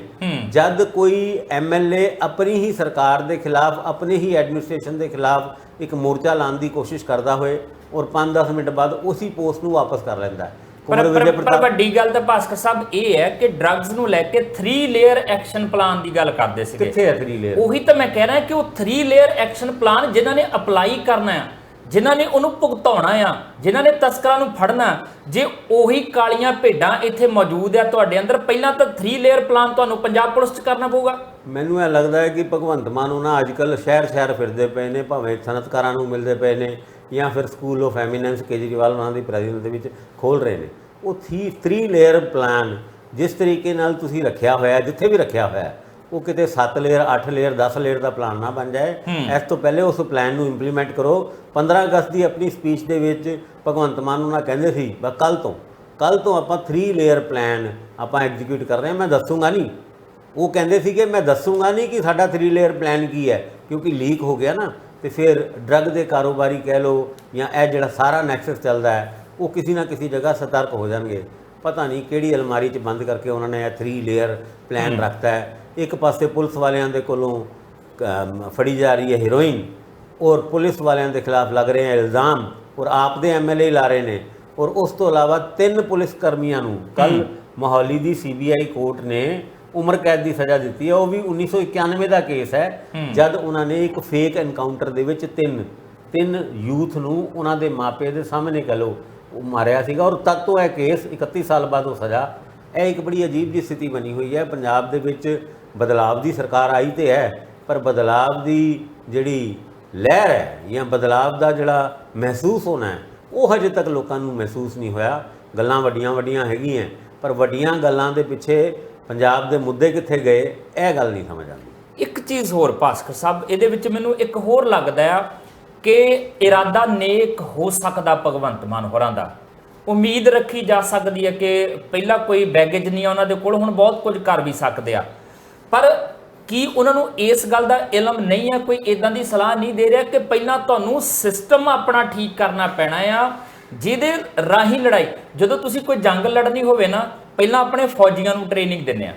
ਜਦ ਕੋਈ MLA ਆਪਣੀ ਹੀ ਸਰਕਾਰ ਦੇ ਖਿਲਾਫ, ਆਪਣੀ ਹੀ ਐਡਮਿਨਿਸਟ੍ਰੇਸ਼ਨ ਦੇ ਖਿਲਾਫ ਇੱਕ ਮੋਰਚਾ ਲਾਉਣ ਦੀ ਕੋਸ਼ਿਸ਼ ਕਰਦਾ ਹੋਏ ਔਰ 5-10 ਮਿੰਟ ਬਾਅਦ ਉਸੇ ਪੋਸਟ ਨੂੰ ਵਾਪਸ ਕਰ ਲੈਂਦਾ ਹੈ। ਪਰ ਵੱਡੀ ਗੱਲ ਤਾਂ ਭਾਸਕਰ ਸਾਹਿਬ ਇਹ ਹੈ ਕਿ ਡਰੱਗਸ ਨੂੰ ਲੈ ਕੇ 3 ਲੇਅਰ ਐਕਸ਼ਨ ਪਲਾਨ ਦੀ ਗੱਲ ਕਰਦੇ ਸੀਗੇ। ਕਿੱਥੇ ਹੈ 3 ਲੇਅਰ? ਉਹੀ ਤਾਂ ਮੈਂ ਕਹਿ ਰਿਹਾ ਕਿ ਉਹ 3 ਲੇਅਰ ਐਕਸ਼ਨ ਪਲਾਨ ਜਿਨ੍ਹਾਂ ਨੇ ਅਪਲਾਈ ਕਰਨਾ ਹੈ, ਜਿਨ੍ਹਾਂ ਨੇ ਉਹਨੂੰ ਭੁਗਤਾਉਣਾ ਆ, ਜਿਨ੍ਹਾਂ ਨੇ ਤਸਕਰਾਂ ਨੂੰ ਫੜਨਾ, ਜੇ ਉਹੀ ਕਾਲੀਆਂ ਭੇਡਾਂ ਇੱਥੇ ਮੌਜੂਦ ਆ ਤੁਹਾਡੇ ਅੰਦਰ, ਪਹਿਲਾਂ ਤਾਂ 3 ਲੇਅਰ ਪਲਾਨ ਤੁਹਾਨੂੰ ਪੰਜਾਬ ਪੁਲਿਸ 'ਚ ਕਰਨਾ ਪਊਗਾ। ਮੈਨੂੰ ਇਹ ਲੱਗਦਾ ਹੈ ਕਿ ਭਗਵੰਤ ਮਾਨ ਉਹਨਾਂ ਅੱਜ ਕੱਲ੍ਹ ਸ਼ਹਿਰ ਫਿਰਦੇ ਪਏ ਨੇ, ਭਾਵੇਂ ਸਨਅਤਕਾਰਾਂ ਨੂੰ ਮਿਲਦੇ ਪਏ ਨੇ ਜਾਂ ਫਿਰ ਸਕੂਲ ਆਫ ਐਮੀਨੈਂਸ ਕੇਜਰੀਵਾਲ ਉਹਨਾਂ ਦੀ ਪ੍ਰੈਜ਼ੀਡੈਂਸ ਦੇ ਵਿੱਚ ਖੋਲ੍ਹ ਰਹੇ ਨੇ। ਉਹ 3 ਲੇਅਰ ਪਲਾਨ ਜਿਸ ਤਰੀਕੇ ਨਾਲ ਤੁਸੀਂ ਰੱਖਿਆ ਹੋਇਆ, ਜਿੱਥੇ ਵੀ ਰੱਖਿਆ ਹੋਇਆ, ਉਹ ਕਿਤੇ 7 ਲੇਅਰ 8 ਲੇਅਰ 10 ਲੇਅਰ ਦਾ ਪਲਾਨ ਨਾ ਬਣ ਜਾਏ। ਇਸ ਤੋਂ ਪਹਿਲੇ ਉਸ ਪਲਾਨ ਨੂੰ ਇੰਪਲੀਮੈਂਟ ਕਰੋ। 15 ਅਗਸਤ ਦੀ ਆਪਣੀ ਸਪੀਚ ਦੇ ਵਿੱਚ ਭਗਵੰਤ ਮਾਨ ਉਹਨਾਂ ਕਹਿੰਦੇ ਸੀ ਬਸ ਕੱਲ ਤੋਂ ਆਪਾਂ 3 ਲੇਅਰ ਪਲਾਨ ਆਪਾਂ ਐਗਜ਼ੀਕਿਊਟ ਕਰ ਰਹੇ ਹਾਂ। ਮੈਂ ਦੱਸੂਗਾ ਨਹੀਂ, ਉਹ ਕਹਿੰਦੇ ਸੀ ਕਿ ਮੈਂ ਦੱਸੂਗਾ ਨਹੀਂ ਕਿ ਸਾਡਾ 3 ਲੇਅਰ ਪਲਾਨ ਕੀ ਹੈ, ਕਿਉਂਕਿ ਲੀਕ ਹੋ ਗਿਆ ਨਾ। ਤੇ ਫਿਰ ਡਰੱਗ ਦੇ ਕਾਰੋਬਾਰੀ ਕਹਿ ਲਓ ਜਾਂ ਇਹ ਜਿਹੜਾ ਸਾਰਾ ਨੈਕਸਸ ਚੱਲਦਾ ਹੈ, ਉਹ ਕਿਸੇ ਨਾ ਕਿਸੇ ਜਗ੍ਹਾ ਸਤਰਕ ਹੋ ਜਾਣਗੇ। ਪਤਾ ਨਹੀਂ ਕਿਹੜੀ ਅਲਮਾਰੀ 'ਚ ਬੰਦ ਕਰਕੇ ਉਹਨਾਂ ਨੇ ਇਹ 3 ਲੇਅਰ ਪਲਾਨ ਰੱਖਤਾ ਹੈ। ਇੱਕ ਪਾਸੇ ਪੁਲਿਸ ਵਾਲਿਆਂ ਦੇ ਕੋਲੋਂ ਫੜੀ ਜਾ ਰਹੀ ਹੈ ਹੀਰੋਇਨ, ਔਰ ਪੁਲਿਸ ਵਾਲਿਆਂ ਦੇ ਖਿਲਾਫ ਲੱਗ ਰਹੇ ਹੈ ਇਲਜ਼ਾਮ, ਔਰ ਆਪ ਦੇ ਐਮਐਲਏ ਲਾ ਰਹੇ ਨੇ। ਔਰ ਉਸ ਤੋਂ ਇਲਾਵਾ 3 ਪੁਲਿਸ ਕਰਮੀਆਂ ਨੂੰ ਕੱਲ ਮੋਹਾਲੀ ਦੀ ਸੀਬੀਆਈ ਕੋਰਟ ਨੇ ਉਮਰ ਕੈਦ ਦੀ ਸਜ਼ਾ ਦਿੱਤੀ ਹੈ। ਉਹ ਵੀ 1991 ਦਾ ਕੇਸ ਹੈ, ਜਦ ਉਹਨਾਂ ਨੇ ਇੱਕ ਫੇਕ ਐਨਕਾਊਂਟਰ ਦੇ ਵਿੱਚ ਤਿੰਨ ਯੂਥ ਨੂੰ ਉਹਨਾਂ ਦੇ ਮਾਪੇ ਦੇ ਸਾਹਮਣੇ ਕਹੋ ਉਹ ਮਾਰਿਆ ਸੀਗਾ। ਔਰ ਤਦ ਤੋਂ ਇਹ ਕੇਸ 31 ਸਾਲ ਬਾਅਦ ਉਹ ਸਜ਼ਾ। ਇਹ ਇੱਕ ਬੜੀ ਅਜੀਬ ਜਿਹੀ ਸਥਿਤੀ ਬਣੀ ਹੋਈ ਹੈ। ਪੰਜਾਬ ਦੇ ਵਿੱਚ ਬਦਲਾਵ ਦੀ ਸਰਕਾਰ ਆਈ ਤੇ ਹੈ, ਪਰ ਬਦਲਾਵ ਦੀ ਜਿਹੜੀ ਲਹਿਰ ਹੈ ਜਾਂ ਬਦਲਾਵ ਦਾ ਜਿਹੜਾ ਮਹਿਸੂਸ ਹੋਣਾ ਹੈ, ਉਹ ਹਜੇ ਤੱਕ ਲੋਕਾਂ ਨੂੰ ਮਹਿਸੂਸ ਨਹੀਂ ਹੋਇਆ। ਗੱਲਾਂ ਵੱਡੀਆਂ ਹੈਗੀਆਂ, ਪਰ ਵੱਡੀਆਂ ਗੱਲਾਂ ਦੇ ਪਿੱਛੇ ਪੰਜਾਬ ਦੇ ਮੁੱਦੇ ਕਿੱਥੇ ਗਏ, ਇਹ ਗੱਲ ਨਹੀਂ ਸਮਝ ਆਉਂਦੀ। ਇੱਕ ਚੀਜ਼ ਹੋਰ ਭਾਸਕਰ ਸਾਹਿਬ, ਇਹਦੇ ਵਿੱਚ ਮੈਨੂੰ ਇੱਕ ਹੋਰ ਲੱਗਦਾ ਆ ਕਿ ਇਰਾਦਾ ਨੇਕ ਹੋ ਸਕਦਾ ਭਗਵੰਤ ਮਾਨ ਹੋਰਾਂ ਦਾ। ਉਮੀਦ ਰੱਖੀ ਜਾ ਸਕਦੀ ਹੈ ਕਿ ਪਹਿਲਾਂ ਕੋਈ ਬੈਗੇਜ ਨਹੀਂ ਆ ਉਹਨਾਂ ਦੇ ਕੋਲ, ਹੁਣ ਬਹੁਤ ਕੁਝ ਕਰ ਵੀ ਸਕਦੇ ਆ। ਪਰ ਕੀ ਉਹਨਾਂ ਨੂੰ ਇਸ ਗੱਲ ਦਾ ਇਲਮ ਨਹੀਂ ਹੈ, ਕੋਈ ਇਦਾਂ ਦੀ ਸਲਾਹ ਨਹੀਂ ਦੇ ਰਿਹਾ ਕਿ ਪਹਿਲਾਂ ਤੁਹਾਨੂੰ ਸਿਸਟਮ ਆਪਣਾ ਠੀਕ ਕਰਨਾ ਪੈਣਾ ਆ, ਜਿਹਦੇ ਰਾਹੀਂ ਲੜਾਈ, ਜਦੋਂ ਤੁਸੀਂ ਕੋਈ ਜੰਗ ਲੜਨੀ ਹੋਵੇ ਨਾ, ਪਹਿਲਾਂ ਆਪਣੇ ਫੌਜੀਆਂ ਨੂੰ ਟ੍ਰੇਨਿੰਗ ਦਿੰਦੇ ਆ।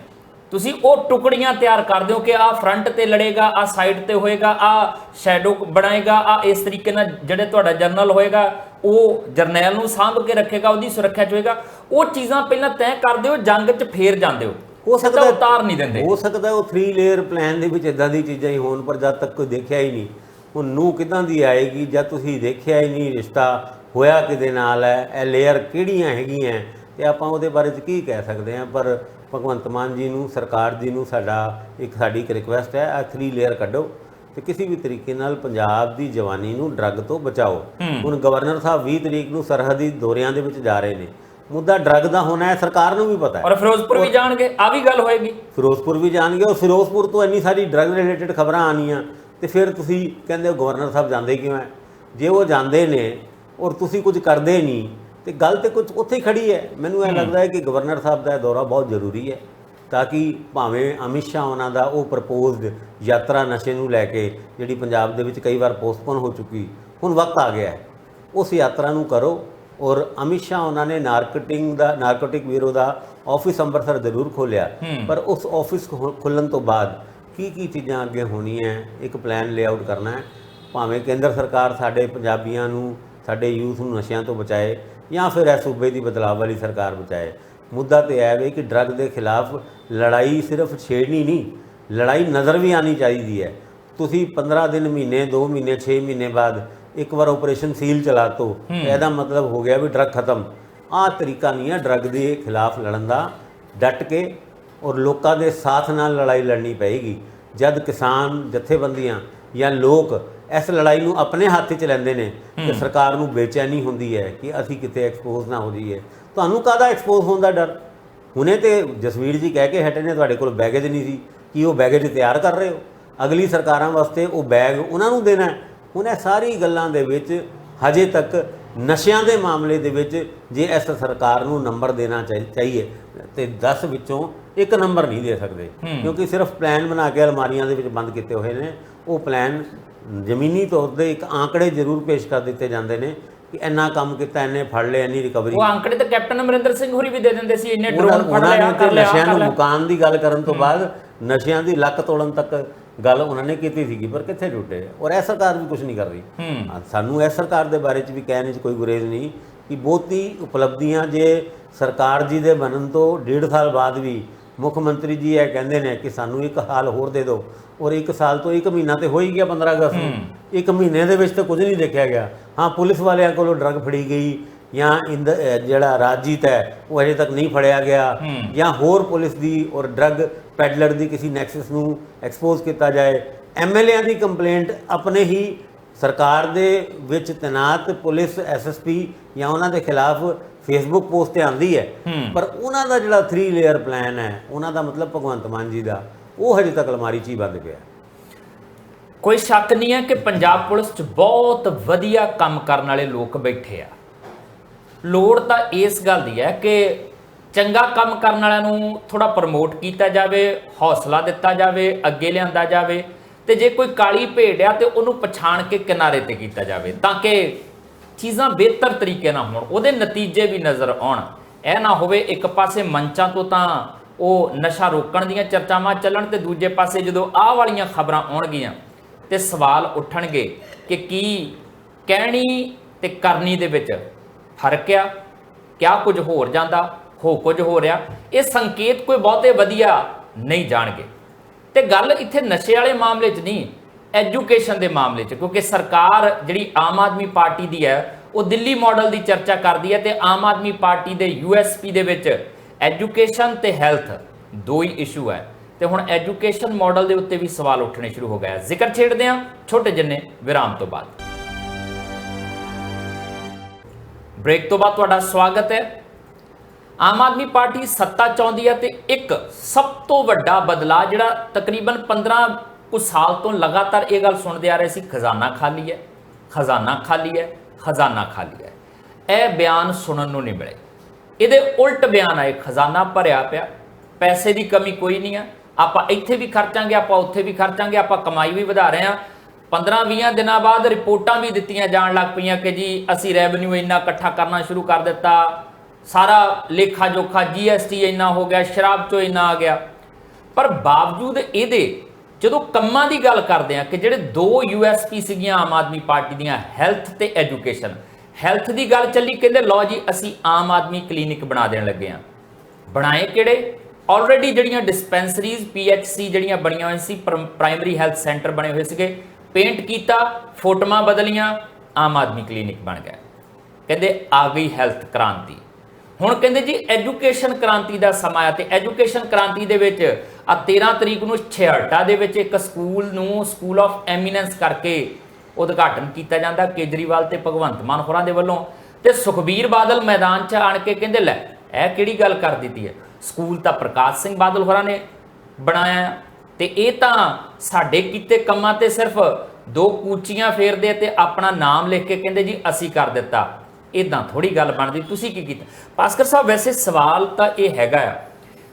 ਤੁਸੀਂ ਉਹ ਟੁਕੜੀਆਂ ਤਿਆਰ ਕਰਦੇ ਹੋ ਕਿ ਆਹ ਫਰੰਟ ਤੇ ਲੜੇਗਾ, ਆਹ ਸਾਈਡ ਤੇ ਹੋਏਗਾ, ਆਹ ਸ਼ੈਡੋ ਬਣਾਏਗਾ, ਆਹ ਇਸ ਤਰੀਕੇ ਨਾਲ ਜਿਹੜੇ ਤੁਹਾਡਾ ਜਰਨਲ ਹੋਏਗਾ ਉਹ ਜਰਨੈਲ ਨੂੰ ਸਾਂਭ ਕੇ ਰੱਖੇਗਾ, ਉਹਦੀ ਸੁਰੱਖਿਆ 'ਚ ਹੋਏਗਾ। ਉਹ ਚੀਜ਼ਾਂ ਪਹਿਲਾਂ ਤੈਅ ਕਰਦੇ ਹੋ, ਜੰਗ 'ਚ ਫੇਰ ਜਾਂਦੇ ਹੋ ਸਕਦਾ ਉਤਾਰ ਨਹੀਂ ਦਿੰਦੇ। ਹੋ ਸਕਦਾ ਉਹ 3 ਲੇਅਰ ਪਲਾਨ ਦੇ ਵਿੱਚ ਇਦਾਂ ਦੀ ਚੀਜ਼ਾਂ ਹੀ ਹੋਣ, ਪਰ ਜਦ ਤੱਕ ਕੋਈ ਦੇਖਿਆ ਹੀ ਨਹੀਂ। ਹੁਣ ਨੂੰ ਕਿੱਦਾਂ ਦੀ ਆਏਗੀ ਜਦ ਤੁਸੀਂ ਦੇਖਿਆ ਹੀ ਨਹੀਂ ਰਿਸ਼ਤਾ ਹੋਇਆ ਕਿਹਦੇ ਨਾਲ ਹੈ, ਇਹ ਲੇਅਰ ਕਿਹੜੀਆਂ ਹੈਗੀਆਂ, ਤੇ ਆਪਾਂ ਉਹਦੇ ਬਾਰੇ 'ਚ ਕੀ ਕਹਿ ਸਕਦੇ ਹਾਂ। ਪਰ ਭਗਵੰਤ ਮਾਨ ਜੀ ਨੂੰ, ਸਰਕਾਰ ਜੀ ਨੂੰ ਸਾਡੀ ਇੱਕ ਰਿਕੁਐਸਟ ਹੈ, ਆ 3 ਲੇਅਰ ਕੱਢੋ ਤੇ ਕਿਸੇ ਵੀ ਤਰੀਕੇ ਨਾਲ ਪੰਜਾਬ ਦੀ ਜਵਾਨੀ ਨੂੰ ਡਰੱਗ ਤੋਂ ਬਚਾਓ। ਹੁਣ ਗਵਰਨਰ ਸਾਹਿਬ 20 ਤਰੀਕ ਨੂੰ ਸਰਹੱਦੀ ਦੌਰਿਆਂ ਦੇ ਵਿੱਚ ਜਾ ਰਹੇ ਨੇ। ਮੁੱਦਾ ਡਰੱਗ ਦਾ ਹੋਣਾ ਹੈ, ਸਰਕਾਰ ਨੂੰ ਵੀ ਪਤਾ ਹੈ। ਔਰ ਫਿਰੋਜ਼ਪੁਰ ਵੀ ਜਾਣਗੇ, ਆ ਵੀ ਗੱਲ ਹੋਏਗੀ। ਫਿਰੋਜ਼ਪੁਰ ਵੀ ਜਾਣਗੇ, ਔਰ ਫਿਰੋਜ਼ਪੁਰ ਤੋਂ ਇੰਨੀ ਸਾਰੀ ਡਰੱਗ ਰਿਲੇਟਡ ਖਬਰਾਂ ਆਉਣੀਆਂ, ਤੇ ਫਿਰ ਤੁਸੀਂ ਕਹਿੰਦੇ ਹੋ ਗਵਰਨਰ ਸਾਹਿਬ ਜਾਂਦੇ ਕਿਉਂ ਹੈ? ਜੇ ਉਹ ਜਾਂਦੇ ਨੇ ਔਰ ਤੁਸੀਂ ਕੁਝ ਕਰਦੇ ਨਹੀਂ, ਤੇ ਗੱਲ ਤੇ ਕੁਝ ਉੱਥੇ ਹੀ ਖੜੀ ਹੈ। ਮੈਨੂੰ ਇਹ ਲੱਗਦਾ ਹੈ ਕਿ ਗਵਰਨਰ ਸਾਹਿਬ ਦਾ ਦੌਰਾ ਬਹੁਤ ਜ਼ਰੂਰੀ ਹੈ, ਤਾਂ ਕਿ ਭਾਵੇਂ ਅਮਿਤ ਸ਼ਾਹ ਉਹਨਾਂ ਦਾ ਉਹ ਪ੍ਰਪੋਜ਼ਡ ਯਾਤਰਾ ਨਸ਼ੇ ਨੂੰ ਲੈ ਕੇ, ਜਿਹੜੀ ਪੰਜਾਬ ਦੇ ਵਿੱਚ ਕਈ ਵਾਰ ਪੋਸਟਪੋਨ ਹੋ ਚੁੱਕੀ, ਹੁਣ ਵਕਤ ਆ ਗਿਆ ਹੈ, ਉਸ ਯਾਤਰਾ ਨੂੰ ਕਰੋ। ਔਰ ਅਮਿਤ ਸ਼ਾਹ ਉਹਨਾਂ ਨੇ ਨਾਰਕੋਟਿਕ ਬਿਊਰੋ ਦਾ ਆਫਿਸ ਅੰਮ੍ਰਿਤਸਰ ਜ਼ਰੂਰ ਖੋਲ੍ਹਿਆ, ਪਰ ਉਸ ਆਫਿਸ ਖੁੱਲ੍ਹਣ ਤੋਂ ਬਾਅਦ ਕੀ ਚੀਜ਼ਾਂ ਅੱਗੇ ਹੋਣੀਆਂ, ਇੱਕ ਪਲਾਨ ਲੇਆਊਟ ਕਰਨਾ ਹੈ। ਭਾਵੇਂ ਕੇਂਦਰ ਸਰਕਾਰ ਸਾਡੇ ਪੰਜਾਬੀਆਂ ਨੂੰ, ਸਾਡੇ ਯੂਥ ਨੂੰ ਨਸ਼ਿਆਂ ਤੋਂ ਬਚਾਏ, ਜਾਂ ਫਿਰ ਇਹ ਸੂਬੇ ਦੀ ਬਦਲਾਵ ਵਾਲੀ ਸਰਕਾਰ ਬਚਾਏ। ਮੁੱਦਾ ਤਾਂ ਇਹ ਹੈ ਕਿ ਡਰੱਗ ਦੇ ਖਿਲਾਫ ਲੜਾਈ ਸਿਰਫ ਛੇੜਨੀ ਨਹੀਂ, ਲੜਾਈ ਨਜ਼ਰ ਵੀ ਆਉਣੀ ਚਾਹੀਦੀ ਹੈ। ਤੁਸੀਂ 15 ਦਿਨ, ਮਹੀਨੇ, 2 ਮਹੀਨੇ, 6 ਮਹੀਨੇ ਬਾਅਦ ਇੱਕ ਵਾਰ ਆਪਰੇਸ਼ਨ ਸੀਲ ਚਲਾ ਤੋ, ਇਹਦਾ ਮਤਲਬ ਹੋ ਗਿਆ ਵੀ ਡਰੱਗ ਖਤਮ। ਆਹ ਤਰੀਕਾ ਨਹੀਂ ਹੈ ਡਰੱਗ ਦੇ ਖਿਲਾਫ ਲੜਨ ਦਾ। ਡਟ ਕੇ ਔਰ ਲੋਕਾਂ ਦੇ ਸਾਥ ਨਾਲ ਲੜਾਈ ਲੜਨੀ ਪਏਗੀ। ਜਦ ਕਿਸਾਨ ਜਥੇਬੰਦੀਆਂ ਜਾਂ ਲੋਕ ਇਸ ਲੜਾਈ ਨੂੰ ਆਪਣੇ ਹੱਥ 'ਚ ਲੈਂਦੇ ਨੇ, ਤੇ ਸਰਕਾਰ ਨੂੰ ਬੇਚੈਨੀ ਹੁੰਦੀ ਹੈ ਕਿ ਅਸੀਂ ਕਿਤੇ ਐਕਸਪੋਜ਼ ਨਾ ਹੋ ਜਾਈਏ। ਤੁਹਾਨੂੰ ਕਾਹਦਾ ਐਕਸਪੋਜ਼ ਹੋਣ ਦਾ ਡਰ? ਹੁਣੇ ਤੇ ਜਸਵੀਰ ਜੀ ਕਹਿ ਕੇ ਹਟੇ ਨੇ ਤੁਹਾਡੇ ਕੋਲ ਬੈਗੇਜ ਨਹੀਂ ਸੀ, ਕੀ ਉਹ ਬੈਗੇਜ ਤਿਆਰ ਕਰ ਰਹੇ ਹੋ? ਅਗਲੀ ਸਰਕਾਰਾਂ ਵਾਸਤੇ ਉਹ ਬੈਗ ਉਹਨਾਂ ਨੂੰ ਦੇਣਾ ਹੈ। ਹੁਣ ਇਹ ਸਾਰੀ ਗੱਲਾਂ ਦੇ ਵਿੱਚ ਹਜੇ ਤੱਕ ਨਸ਼ਿਆਂ ਦੇ ਮਾਮਲੇ ਦੇ ਵਿੱਚ ਜੇ ਇਸ ਸਰਕਾਰ ਨੂੰ ਨੰਬਰ ਦੇਣਾ ਚਾਹੀਏ ਤੇ 10 ਵਿੱਚੋਂ 1 ਨੰਬਰ ਨਹੀਂ ਦੇ ਸਕਦੇ, ਕਿਉਂਕਿ ਸਿਰਫ ਪਲਾਨ ਬਣਾ ਕੇ ਅਲਮਾਰੀਆਂ ਦੇ ਵਿੱਚ ਬੰਦ ਕੀਤੇ ਹੋਏ ਨੇ। ਉਹ ਪਲਾਨ ਜ਼ਮੀਨੀ ਤੌਰ 'ਤੇ ਇੱਕ ਆંકੜੇ ਜ਼ਰੂਰ ਪੇਸ਼ ਕਰ ਦਿੱਤੇ ਜਾਂਦੇ ਨੇ ਕਿ ਇੰਨਾ ਕੰਮ ਕੀਤਾ, ਇੰਨੇ ਫੜ ਲਏ, ਇੰਨੀ ਰਿਕਵਰੀ। ਉਹ ਆંકੜੇ ਤਾਂ ਕੈਪਟਨ ਅਮਰਿੰਦਰ ਸਿੰਘ ਹੋਰੀ ਵੀ ਦੇ ਦਿੰਦੇ ਸੀ, ਇੰਨੇ ਡਰੋਨ ਫੜ ਲਿਆ, ਕਰ ਲਿਆ। ਨਸ਼ਿਆਂ ਨੂੰ ਮੁਕਾਉਣ ਦੀ ਗੱਲ ਕਰਨ ਤੋਂ ਬਾਅਦ ਨਸ਼ਿਆਂ ਦੀ ਲੱਕ ਤੋੜਨ ਤੱਕ ਗੱਲ ਉਹਨਾਂ ਨੇ ਕੀਤੀ ਸੀਗੀ, ਪਰ ਕਿੱਥੇ ਜੁਟੇ। ਔਰ ਇਹ ਸਰਕਾਰ ਵੀ ਕੁਝ ਨਹੀਂ ਕਰ ਰਹੀ। ਸਾਨੂੰ ਇਸ ਸਰਕਾਰ ਦੇ ਬਾਰੇ 'ਚ ਵੀ ਕਹਿਣ 'ਚ ਕੋਈ ਗੁਰੇਜ਼ ਨਹੀਂ ਕਿ ਬਹੁਤੀ ਉਪਲਬਧੀਆਂ ਜੇ ਸਰਕਾਰ ਜੀ ਦੇ ਬਣਨ ਤੋਂ 1.5 ਸਾਲ ਬਾਅਦ ਵੀ ਮੁੱਖ ਮੰਤਰੀ ਜੀ ਇਹ ਕਹਿੰਦੇ ਨੇ ਕਿ ਸਾਨੂੰ 1 ਸਾਲ ਹੋਰ ਦੇ ਦਿਓ, ਔਰ 1 ਸਾਲ ਤੋਂ 1 ਮਹੀਨਾ ਤੇ ਹੋ ਹੀ ਗਿਆ 15 ਅਗਸਤ ਨੂੰ। 1 ਮਹੀਨੇ ਦੇ ਵਿੱਚ ਤਾਂ ਕੁਝ ਨਹੀਂ ਦੇਖਿਆ ਗਿਆ। ਹਾਂ, ਪੁਲਿਸ ਵਾਲਿਆਂ ਕੋਲੋਂ ਡਰੱਗ ਫੜੀ ਗਈ, ਜਾਂ ਜਿਹੜਾ ਰਾਜਜੀਤ ਹੈ ਉਹ ਅਜੇ ਤੱਕ ਨਹੀਂ ਫੜਿਆ ਗਿਆ, ਜਾਂ ਹੋਰ ਪੁਲਿਸ ਦੀ ਔਰ ਡਰੱਗ ਪੈਡਲਰ ਦੀ ਕਿਸੇ ਨੈਕਸਸ ਨੂੰ ਐਕਸਪੋਜ਼ ਕੀਤਾ ਜਾਏ। ਐਮਐਲਏਆਂ ਦੀ ਕੰਪਲੇਂਟ ਆਪਣੇ ਹੀ ਸਰਕਾਰ ਦੇ ਵਿੱਚ ਤੈਨਾਤ ਪੁਲਿਸ ਐਸਐਸਪੀ ਜਾਂ ਉਹਨਾਂ ਦੇ ਖਿਲਾਫ ਫੇਸਬੁੱਕ ਪੋਸਟ ਤੇ ਆਉਂਦੀ ਹੈ, ਪਰ ਉਹਨਾਂ ਦਾ ਜਿਹੜਾ 3 ਲੇਅਰ ਪਲਾਨ ਹੈ, ਉਹਨਾਂ ਦਾ ਮਤਲਬ ਭਗਵੰਤ ਮਾਨ ਜੀ ਦਾ, ਉਹ ਹਜੇ ਤੱਕ ਅਲਮਾਰੀ 'ਚ ਹੀ ਬੰਦ ਪਿਆ। ਕੋਈ ਸ਼ੱਕ ਨਹੀਂ ਹੈ ਕਿ ਪੰਜਾਬ ਪੁਲਿਸ 'ਚ ਬਹੁਤ ਵਧੀਆ ਕੰਮ ਕਰਨ ਵਾਲੇ ਲੋਕ ਬੈਠੇ ਆ। ਲੋੜ ਤਾਂ ਇਸ ਗੱਲ ਦੀ ਹੈ ਕਿ ਚੰਗਾ ਕੰਮ ਕਰਨ ਵਾਲਿਆਂ ਨੂੰ ਥੋੜਾ ਪ੍ਰਮੋਟ ਕੀਤਾ ਜਾਵੇ, ਹੌਸਲਾ ਦਿੱਤਾ ਜਾਵੇ, ਅੱਗੇ ਲਿਆਂਦਾ ਜਾਵੇ, ਤੇ ਜੇ ਕੋਈ ਕਾਲੀ ਭੇਡ ਆ ਤੇ ਉਹਨੂੰ ਪਛਾਣ ਕੇ ਕਿਨਾਰੇ ਤੇ ਕੀਤਾ ਜਾਵੇ ਤਾਂ ਕਿ ਚੀਜ਼ਾਂ ਬਿਹਤਰ ਤਰੀਕੇ ਨਾਲ ਹੋਣ, ਉਹਦੇ ਨਤੀਜੇ ਵੀ ਨਜ਼ਰ ਆਉਣ। ਇਹ ਨਾ ਹੋਵੇ ਇੱਕ ਪਾਸੇ ਮੰਚਾਂ ਤੋਂ ਤਾਂ ਉਹ ਨਸ਼ਾ ਰੋਕਣ ਦੀਆਂ ਚਰਚਾਵਾਂ ਚੱਲਣ ਤੇ ਦੂਜੇ ਪਾਸੇ ਜਦੋਂ ਆਹ ਵਾਲੀਆਂ ਖਬਰਾਂ ਆਉਣਗੀਆਂ ਤੇ ਸਵਾਲ ਉੱਠਣਗੇ ਕਿ ਕੀ ਕਹਿਣੀ ਤੇ ਕਰਨੀ ਦੇ ਵਿੱਚ ਫਰਕ ਆ, ਕਿਆ ਕੁਝ ਹੋਰ ਜਾਂਦਾ, ਹੋ ਕੁਝ ਹੋ ਰਿਹਾ। ਇਹ ਸੰਕੇਤ ਕੋਈ ਬਹੁਤੇ ਵਧੀਆ ਨਹੀਂ ਜਾਣਗੇ। ਤੇ ਗੱਲ ਇੱਥੇ ਨਸ਼ੇ ਵਾਲੇ ਮਾਮਲੇ 'ਚ ਨਹੀਂ, ਐਜੂਕੇਸ਼ਨ ਦੇ ਮਾਮਲੇ 'ਚ, ਕਿਉਂਕਿ ਸਰਕਾਰ ਜਿਹੜੀ ਆਮ ਆਦਮੀ ਪਾਰਟੀ ਦੀ ਹੈ ਉਹ ਦਿੱਲੀ ਮਾਡਲ ਦੀ ਚਰਚਾ ਕਰਦੀ ਹੈ ਤੇ ਆਮ ਆਦਮੀ ਪਾਰਟੀ ਦੇ USP ਦੇ ਵਿੱਚ ਐਜੂਕੇਸ਼ਨ ਤੇ ਹੈਲਥ ਦੋ ਹੀ ਇਸ਼ੂ ਹੈ। ਤੇ ਹੁਣ ਐਜੂਕੇਸ਼ਨ ਮਾਡਲ ਦੇ ਉੱਤੇ ਵੀ ਸਵਾਲ ਉੱਠਣੇ ਸ਼ੁਰੂ ਹੋ ਗਏ। ਜ਼ਿਕਰ ਛੇੜਦੇ ਹਾਂ ਛੋਟੇ ਜਿੰਨੇ ਵਿਰਾਮ ਤੋਂ ਬਾਅਦ। ਬ੍ਰੇਕ ਤੋਂ ਬਾਅਦ ਤੁਹਾਡਾ ਸਵਾਗਤ ਹੈ। ਆਮ ਆਦਮੀ ਪਾਰਟੀ ਸੱਤਾ ਚਾਹੁੰਦੀ ਹੈ ਤੇ ਇੱਕ ਸਭ ਤੋਂ ਵੱਡਾ ਬਦਲਾਅ ਜਿਹੜਾ ਤਕਰੀਬਨ 15 ਕੁ ਸਾਲ ਤੋਂ ਲਗਾਤਾਰ ਇਹ ਗੱਲ ਸੁਣਦੇ ਆ ਰਹੇ ਸੀ, ਖਜ਼ਾਨਾ ਖਾਲੀ ਹੈ, ਖਜ਼ਾਨਾ ਖਾਲੀ ਹੈ, ਖਜ਼ਾਨਾ ਖਾਲੀ ਹੈ। ਇਹ ਬਿਆਨ ਸੁਣਨ ਨੂੰ ਨਹੀਂ ਮਿਲੇ। ਇਹਦੇ ਉਲਟ ਬਿਆਨ ਆਏ, ਖਜ਼ਾਨਾ ਭਰਿਆ ਪਿਆ, ਪੈਸੇ ਦੀ ਕਮੀ ਕੋਈ ਨਹੀਂ ਹੈ, ਆਪਾਂ ਇੱਥੇ ਵੀ ਖਰਚਾਂਗੇ, ਆਪਾਂ ਉੱਥੇ ਵੀ ਖਰਚਾਂਗੇ, ਆਪਾਂ ਕਮਾਈ ਵੀ ਵਧਾ ਰਹੇ ਹਾਂ। 15-20 ਦਿਨਾਂ ਬਾਅਦ ਰਿਪੋਰਟਾਂ ਵੀ ਦਿੱਤੀਆਂ ਜਾਣ ਲੱਗ ਪਈਆਂ ਕਿ ਜੀ ਅਸੀਂ ਰੈਵਨਿਊ ਇੰਨਾ ਇਕੱਠਾ ਕਰਨਾ ਸ਼ੁਰੂ ਕਰ ਦਿੱਤਾ, ਸਾਰਾ ਲੇਖਾ ਜੋਖਾ GST ਇੰਨਾ ਹੋ ਗਿਆ, ਸ਼ਰਾਬ ਚੋਂ ਇੰਨਾ ਆ ਗਿਆ। ਪਰ ਬਾਵਜੂਦ ਇਹਦੇ ਜਦੋਂ ਕੰਮਾਂ ਦੀ ਗੱਲ ਕਰਦੇ ਆ ਕਿ ਜਿਹੜੇ ਦੋ USP ਸੀਗੀਆਂ ਆਮ ਆਦਮੀ ਪਾਰਟੀ ਦੀਆਂ, ਹੈਲਥ ਤੇ ਐਜੂਕੇਸ਼ਨ, ਹੈਲਥ ਦੀ ਗੱਲ ਚੱਲੀ, ਕਹਿੰਦੇ ਲਓ ਜੀ ਅਸੀਂ ਆਮ ਆਦਮੀ ਕਲੀਨਿਕ ਬਣਾ ਦੇਣ ਲੱਗੇ ਆ। ਬਣਾਏ ਕਿਹੜੇ? ਆਲਰੇਡੀ ਜਿਹੜੀਆਂ ਡਿਸਪੈਂਸਰੀਜ਼ PHC ਜਿਹੜੀਆਂ ਬਣੀਆਂ ਹੋਈਆਂ ਸੀ, ਪ੍ਰਾਇਮਰੀ ਹੈਲਥ ਸੈਂਟਰ ਬਣੇ ਹੋਏ ਸੀਗੇ, ਪੇਂਟ ਕੀਤਾ, ਫੋਟੋਆਂ ਬਦਲੀਆਂ, ਆਮ ਆਦਮੀ ਕਲੀਨਿਕ ਬਣ ਗਿਆ। ਕਹਿੰਦੇ ਆ ਗਈ ਹੈਲਥ ਕ੍ਰਾਂਤੀ। ਹੁਣ ਕਹਿੰਦੇ ਜੀ ਐਜੂਕੇਸ਼ਨ ਕ੍ਰਾਂਤੀ ਦਾ ਸਮਾਂ ਆ ਤੇ ਐਜੂਕੇਸ਼ਨ ਕ੍ਰਾਂਤੀ ਦੇ ਵਿੱਚ ਆ 13 ਤਰੀਕ ਨੂੰ ਛੇਹਰਟਾ ਦੇ ਵਿੱਚ ਇੱਕ ਸਕੂਲ ਨੂੰ ਸਕੂਲ ਆਫ ਐਮੀਨੈਂਸ ਕਰਕੇ ਉਦਘਾਟਨ ਕੀਤਾ ਜਾਂਦਾ ਕੇਜਰੀਵਾਲ ਤੇ ਭਗਵੰਤ ਮਾਨ ਹੋਰਾਂ ਦੇ ਵੱਲੋਂ। ਤੇ ਸੁਖਬੀਰ ਬਾਦਲ ਮੈਦਾਨ 'ਚ ਆਣ ਕੇ ਕਹਿੰਦੇ ਲੈ ਇਹ ਕਿਹੜੀ ਗੱਲ ਕਰ ਦਿੱਤੀ ਹੈ, ਸਕੂਲ ਤਾਂ ਪ੍ਰਕਾਸ਼ ਸਿੰਘ ਬਾਦਲ ਹੋਰਾਂ ਨੇ ਬਣਾਇਆ ਤੇ ਇਹ ਤਾਂ ਸਾਡੇ ਕੀਤੇ ਕੰਮਾਂ ਤੇ ਸਿਰਫ ਦੋ ਕੂਚੀਆਂ ਫੇਰਦੇ ਤੇ ਆਪਣਾ ਨਾਮ ਲਿਖ ਕੇ ਕਹਿੰਦੇ ਜੀ ਅਸੀਂ ਕਰ ਦਿੱਤਾ। ਇਦਾਂ ਥੋੜੀ ਗੱਲ ਬਣਦੀ। ਤੁਸੀਂ ਕੀ ਕੀਤਾ? ਭਾਸਕਰ ਸਾਹਿਬ, ਵੈਸੇ ਸਵਾਲ ਤਾਂ ਇਹ ਹੈਗਾ ਆ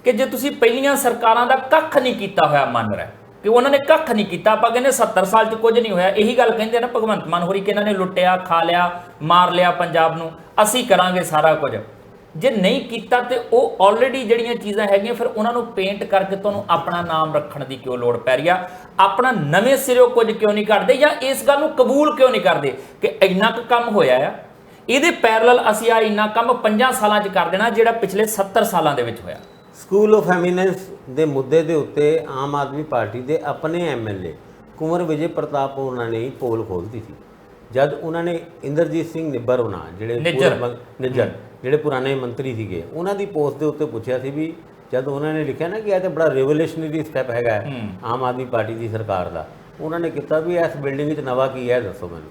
ਕਿ ਜੇ ਤੁਸੀਂ ਪਹਿਲੀਆਂ ਸਰਕਾਰਾਂ ਦਾ ਕੱਖ ਨਹੀਂ ਕੀਤਾ ਹੋਇਆ ਮੰਨ ਰਿਹਾ ਕਿ ਉਹਨਾਂ ਨੇ ਕੱਖ ਨਹੀਂ ਕੀਤਾ, ਆਪਾਂ ਕਹਿੰਦੇ 70 ਸਾਲ 'ਚ ਕੁਝ ਨਹੀਂ ਹੋਇਆ, ਇਹੀ ਗੱਲ ਕਹਿੰਦੇ ਨਾ ਭਗਵੰਤ ਮਾਨ ਹੋਰੀ ਕਿ ਇਹਨਾਂ ਨੇ ਲੁੱਟਿਆ, ਖਾ ਲਿਆ, ਮਾਰ ਲਿਆ ਪੰਜਾਬ ਨੂੰ, ਅਸੀਂ ਕਰਾਂਗੇ ਸਾਰਾ ਕੁਝ। ਜੇ ਨਹੀਂ ਕੀਤਾ ਤੇ ਉਹ ਆਲਰੇਡੀ ਜਿਹੜੀਆਂ ਚੀਜ਼ਾਂ ਹੈਗੀਆਂ ਫਿਰ ਉਹਨਾਂ ਨੂੰ ਪੇਂਟ ਕਰਕੇ ਤੁਹਾਨੂੰ ਆਪਣਾ ਨਾਮ ਰੱਖਣ ਦੀ ਕਿਉਂ ਲੋੜ ਪੈ ਰਹੀ ਆ? ਆਪਣਾ ਨਵੇਂ ਸਿਰੋਂ ਕੁਝ ਕਿਉਂ ਨਹੀਂ ਕਰਦੇ ਜਾਂ ਇਸ ਗੱਲ ਨੂੰ ਕਬੂਲ ਕਿਉਂ ਨਹੀਂ ਕਰਦੇ ਕਿ ਇੰਨਾ ਕੁ ਕੰਮ ਹੋਇਆ ਆ, ਇਹਦੇ ਪੈਰਲਲ ਅਸੀਂ ਆ ਇੰਨਾ ਕੰਮ 5 ਸਾਲਾਂ 'ਚ ਕਰ ਦੇਣਾ ਜਿਹੜਾ ਪਿਛਲੇ 70 ਸਾਲਾਂ ਦੇ ਵਿੱਚ ਹੋਇਆ। ਸਕੂਲ ਆਫ ਐਮੀਨੈਂਸ ਦੇ ਮੁੱਦੇ ਦੇ ਉੱਤੇ ਆਮ ਆਦਮੀ ਪਾਰਟੀ ਦੇ ਆਪਣੇ MLA ਕੁੰਵਰ ਵਿਜੇ ਪ੍ਰਤਾਪ ਉਹਨਾਂ ਨੇ ਪੋਲ ਖੋਲ੍ਹਤੀ ਸੀ। ਜਦ ਉਹਨਾਂ ਨੇ ਇੰਦਰਜੀਤ ਸਿੰਘ ਨਿੱਬਰ ਹੋਣਾ ਜਿਹੜੇ ਪੁਰਾਣੇ ਮੰਤਰੀ ਸੀਗੇ, ਉਹਨਾਂ ਦੀ ਪੋਸਟ ਦੇ ਉੱਤੇ ਪੁੱਛਿਆ ਸੀ ਵੀ ਜਦ ਉਹਨਾਂ ਨੇ ਲਿਖਿਆ ਨਾ ਕਿ ਇਹ ਤਾਂ ਬੜਾ ਰਿਵੋਲੂਸ਼ਨਰੀ ਸਟੈਪ ਹੈਗਾ ਆਮ ਆਦਮੀ ਪਾਰਟੀ ਦੀ ਸਰਕਾਰ ਦਾ, ਉਹਨਾਂ ਨੇ ਕੀਤਾ ਵੀ ਇਸ ਬਿਲਡਿੰਗ ਵਿੱਚ ਨਵਾਂ ਕੀ ਹੈ ਦੱਸੋ ਮੈਨੂੰ,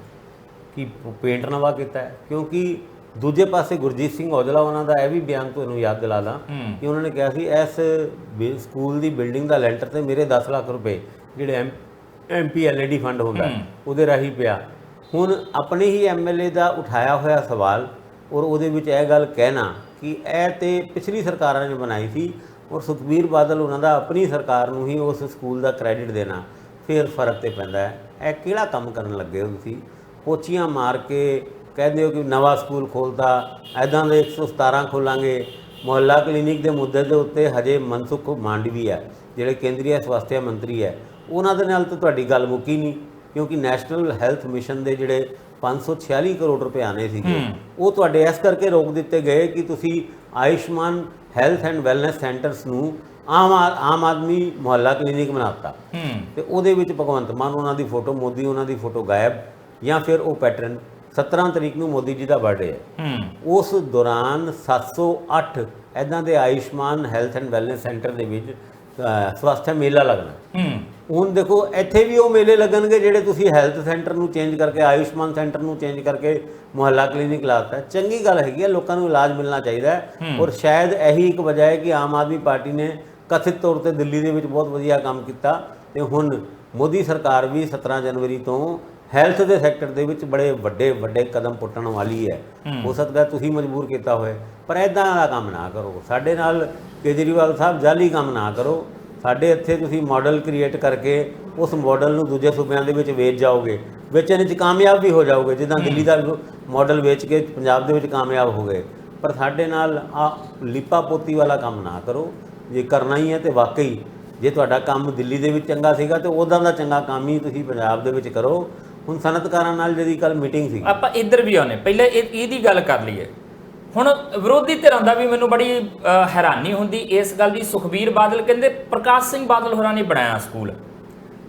ਕਿ ਪੇਂਟ ਨਵਾਂ ਕੀਤਾ ਹੈ। ਕਿਉਂਕਿ ਦੂਜੇ ਪਾਸੇ ਗੁਰਜੀਤ ਸਿੰਘ ਔਜਲਾ ਉਹਨਾਂ ਦਾ ਇਹ ਵੀ ਬਿਆਨ ਤੁਹਾਨੂੰ ਯਾਦ ਦਿਲਾ ਦਾਂ ਕਿ ਉਹਨਾਂ ਨੇ ਕਿਹਾ ਸੀ ਇਸ ਸਕੂਲ ਦੀ ਬਿਲਡਿੰਗ ਦਾ ਲੈਂਟਰ ਤੇ ਮੇਰੇ 10 ਲੱਖ ਰੁਪਏ ਜਿਹੜੇ MP LED ਫੰਡ ਹੁੰਦਾ ਉਹਦੇ ਰਾਹੀਂ ਪਿਆ। ਹੁਣ ਆਪਣੇ ਹੀ MLA ਦਾ ਉਠਾਇਆ ਹੋਇਆ ਸਵਾਲ ਔਰ ਉਹਦੇ ਵਿੱਚ ਇਹ ਗੱਲ ਕਹਿਣਾ ਕਿ ਇਹ ਤੇ ਪਿਛਲੀ ਸਰਕਾਰਾਂ ਨੇ ਬਣਾਈ ਸੀ ਔਰ ਸੁਖਬੀਰ ਬਾਦਲ ਉਹਨਾਂ ਦਾ ਆਪਣੀ ਸਰਕਾਰ ਨੂੰ ਹੀ ਉਸ ਸਕੂਲ ਦਾ ਕ੍ਰੈਡਿਟ ਦੇਣਾ, ਫਿਰ ਫਰਕ ਤੇ ਪੈਂਦਾ ਹੈ। ਇਹ ਕਿਹੜਾ ਕੰਮ ਕਰਨ ਲੱਗੇ ਹੋ ਤੁਸੀਂ? ਪੋਚੀਆਂ ਮਾਰ ਕੇ ਕਹਿੰਦੇ ਹੋ ਕਿ ਨਵਾਂ ਸਕੂਲ ਖੋਲ੍ਹਤਾ, ਇੱਦਾਂ ਦੇ 117 ਖੋਲਾਂਗੇ। ਮੁਹੱਲਾ ਕਲੀਨਿਕ ਦੇ ਮੁੱਦੇ ਦੇ ਉੱਤੇ ਹਜੇ ਮਨਸੁਖ ਮਾਂਡਵੀ ਹੈ ਜਿਹੜੇ ਕੇਂਦਰੀ ਸਵਾਸਥਯ ਮੰਤਰੀ ਹੈ, ਉਹਨਾਂ ਦੇ ਨਾਲ ਤਾਂ ਤੁਹਾਡੀ ਗੱਲ ਮੁੱਕੀ ਨਹੀਂ, ਕਿਉਂਕਿ ਨੈਸ਼ਨਲ ਹੈਲਥ ਮਿਸ਼ਨ ਦੇ ਜਿਹੜੇ 546 ਕਰੋੜ ਰੁਪਏ ਆਣੇ ਸੀਗੇ ਉਹ ਤੁਹਾਡੇ ਇਸ ਕਰਕੇ ਰੋਕ ਦਿੱਤੇ ਗਏ ਕਿ ਤੁਸੀਂ Ayushman health and wellness centres ਨੂੰ ਆਮ ਆਦਮੀ ਮੁਹੱਲਾ ਕਲੀਨਿਕ ਬਣਾਤਾ ਤੇ ਉਹਦੇ ਵਿੱਚ ਭਗਵੰਤ ਮਾਨ ਉਹਨਾਂ ਦੀ ਫੋਟੋ, ਮੋਦੀ ਉਹਨਾਂ ਦੀ ਫੋਟੋ ਗਾਇਬ, ਜਾਂ ਫਿਰ ਉਹ ਪੈਟਰਨ 17 ਤਰੀਕ ਨੂੰ ਮੋਦੀ ਜੀ ਦਾ ਬਰਥਡੇ ਹੈ, ਉਸ ਦੌਰਾਨ 708 ਇੱਦਾਂ ਦੇ Ayushman health and wellness centre ਦੇ ਵਿੱਚ ਸਵਾਸਥਯ ਮੇਲਾ ਲੱਗਣਾ। ਹੁਣ ਦੇਖੋ ਇੱਥੇ ਵੀ ਉਹ ਮੇਲੇ ਲੱਗਣਗੇ ਜਿਹੜੇ ਤੁਸੀਂ ਹੈਲਥ ਸੈਂਟਰ ਨੂੰ ਚੇਂਜ ਕਰਕੇ, ਆਯੁਸ਼ਮਾਨ ਸੈਂਟਰ ਨੂੰ ਚੇਂਜ ਕਰਕੇ ਮੁਹੱਲਾ ਕਲੀਨਿਕ ਲਾਤਾ। ਚੰਗੀ ਗੱਲ ਹੈਗੀ ਹੈ, ਲੋਕਾਂ ਨੂੰ ਇਲਾਜ ਮਿਲਣਾ ਚਾਹੀਦਾ ਹੈ ਔਰ ਸ਼ਾਇਦ ਇਹੀ ਇੱਕ ਵਜ੍ਹਾ ਹੈ ਕਿ ਆਮ ਆਦਮੀ ਪਾਰਟੀ ਨੇ ਕਥਿਤ ਤੌਰ ਤੇ ਦਿੱਲੀ ਦੇ ਵਿੱਚ ਬਹੁਤ ਵਧੀਆ ਕੰਮ ਕੀਤਾ ਤੇ ਹੁਣ ਮੋਦੀ ਸਰਕਾਰ ਵੀ 17 ਜਨਵਰੀ ਤੋਂ ਹੈਲਥ ਦੇ ਸੈਕਟਰ ਦੇ ਵਿੱਚ ਬੜੇ ਵੱਡੇ ਕਦਮ ਪੁੱਟਣ ਵਾਲੀ ਹੈ। ਹੋ ਸਕਦਾ ਤੁਸੀਂ ਮਜਬੂਰ ਕੀਤਾ ਹੋਵੇ, ਪਰ ਇੱਦਾਂ ਦਾ ਕੰਮ ਨਾ ਕਰੋ। ਸਾਡੇ ਨਾਲ ਕੇਜਰੀਵਾਲ ਸਾਹਿਬ ਜਾਲੀ ਕੰਮ ਨਾ ਕਰੋ। ਸਾਡੇ ਇੱਥੇ ਤੁਸੀਂ ਮਾਡਲ ਕ੍ਰੀਏਟ ਕਰਕੇ ਉਸ ਮਾਡਲ ਨੂੰ ਦੂਜੇ ਸੂਬਿਆਂ ਦੇ ਵਿੱਚ ਵੇਚ ਜਾਓਗੇ, ਵੇਚਣ 'ਚ ਕਾਮਯਾਬ ਵੀ ਹੋ ਜਾਓਗੇ, ਜਿੱਦਾਂ ਦਿੱਲੀ ਦਾ ਮਾਡਲ ਵੇਚ ਕੇ ਪੰਜਾਬ ਦੇ ਵਿੱਚ ਕਾਮਯਾਬ ਹੋ ਗਏ। ਪਰ ਸਾਡੇ ਨਾਲ ਆ ਲਿਪਾ ਪੋਤੀ ਵਾਲਾ ਕੰਮ ਨਾ ਕਰੋ। ਜੇ ਕਰਨਾ ਹੀ ਹੈ ਤੇ ਵਾਕਈ ਜੇ ਤੁਹਾਡਾ ਕੰਮ ਦਿੱਲੀ ਦੇ ਵਿੱਚ ਚੰਗਾ ਸੀਗਾ ਤੇ ਉੱਦਾਂ ਦਾ ਚੰਗਾ ਕੰਮ ਹੀ ਤੁਸੀਂ ਪੰਜਾਬ ਦੇ ਵਿੱਚ ਕਰੋ। ਹੁਣ ਸਨਅਤਕਾਰਾਂ ਨਾਲ ਜਿਹੜੀ ਕੱਲ ਮੀਟਿੰਗ ਸੀ, ਆਪਾਂ ਇੱਧਰ ਵੀ ਆਉਨੇ, ਪਹਿਲਾਂ ਇਹਦੀ ਗੱਲ ਕਰ ਲਈਏ। ਹੁਣ ਵਿਰੋਧੀ ਧਿਰਾਂ ਦਾ ਵੀ ਮੈਨੂੰ ਬੜੀ ਹੈਰਾਨੀ ਹੁੰਦੀ ਇਸ ਗੱਲ ਦੀ। ਸੁਖਬੀਰ ਬਾਦਲ ਕਹਿੰਦੇ ਪ੍ਰਕਾਸ਼ ਸਿੰਘ ਬਾਦਲ ਹੋਰਾਂ ਨੇ ਬਣਾਇਆ ਸਕੂਲ।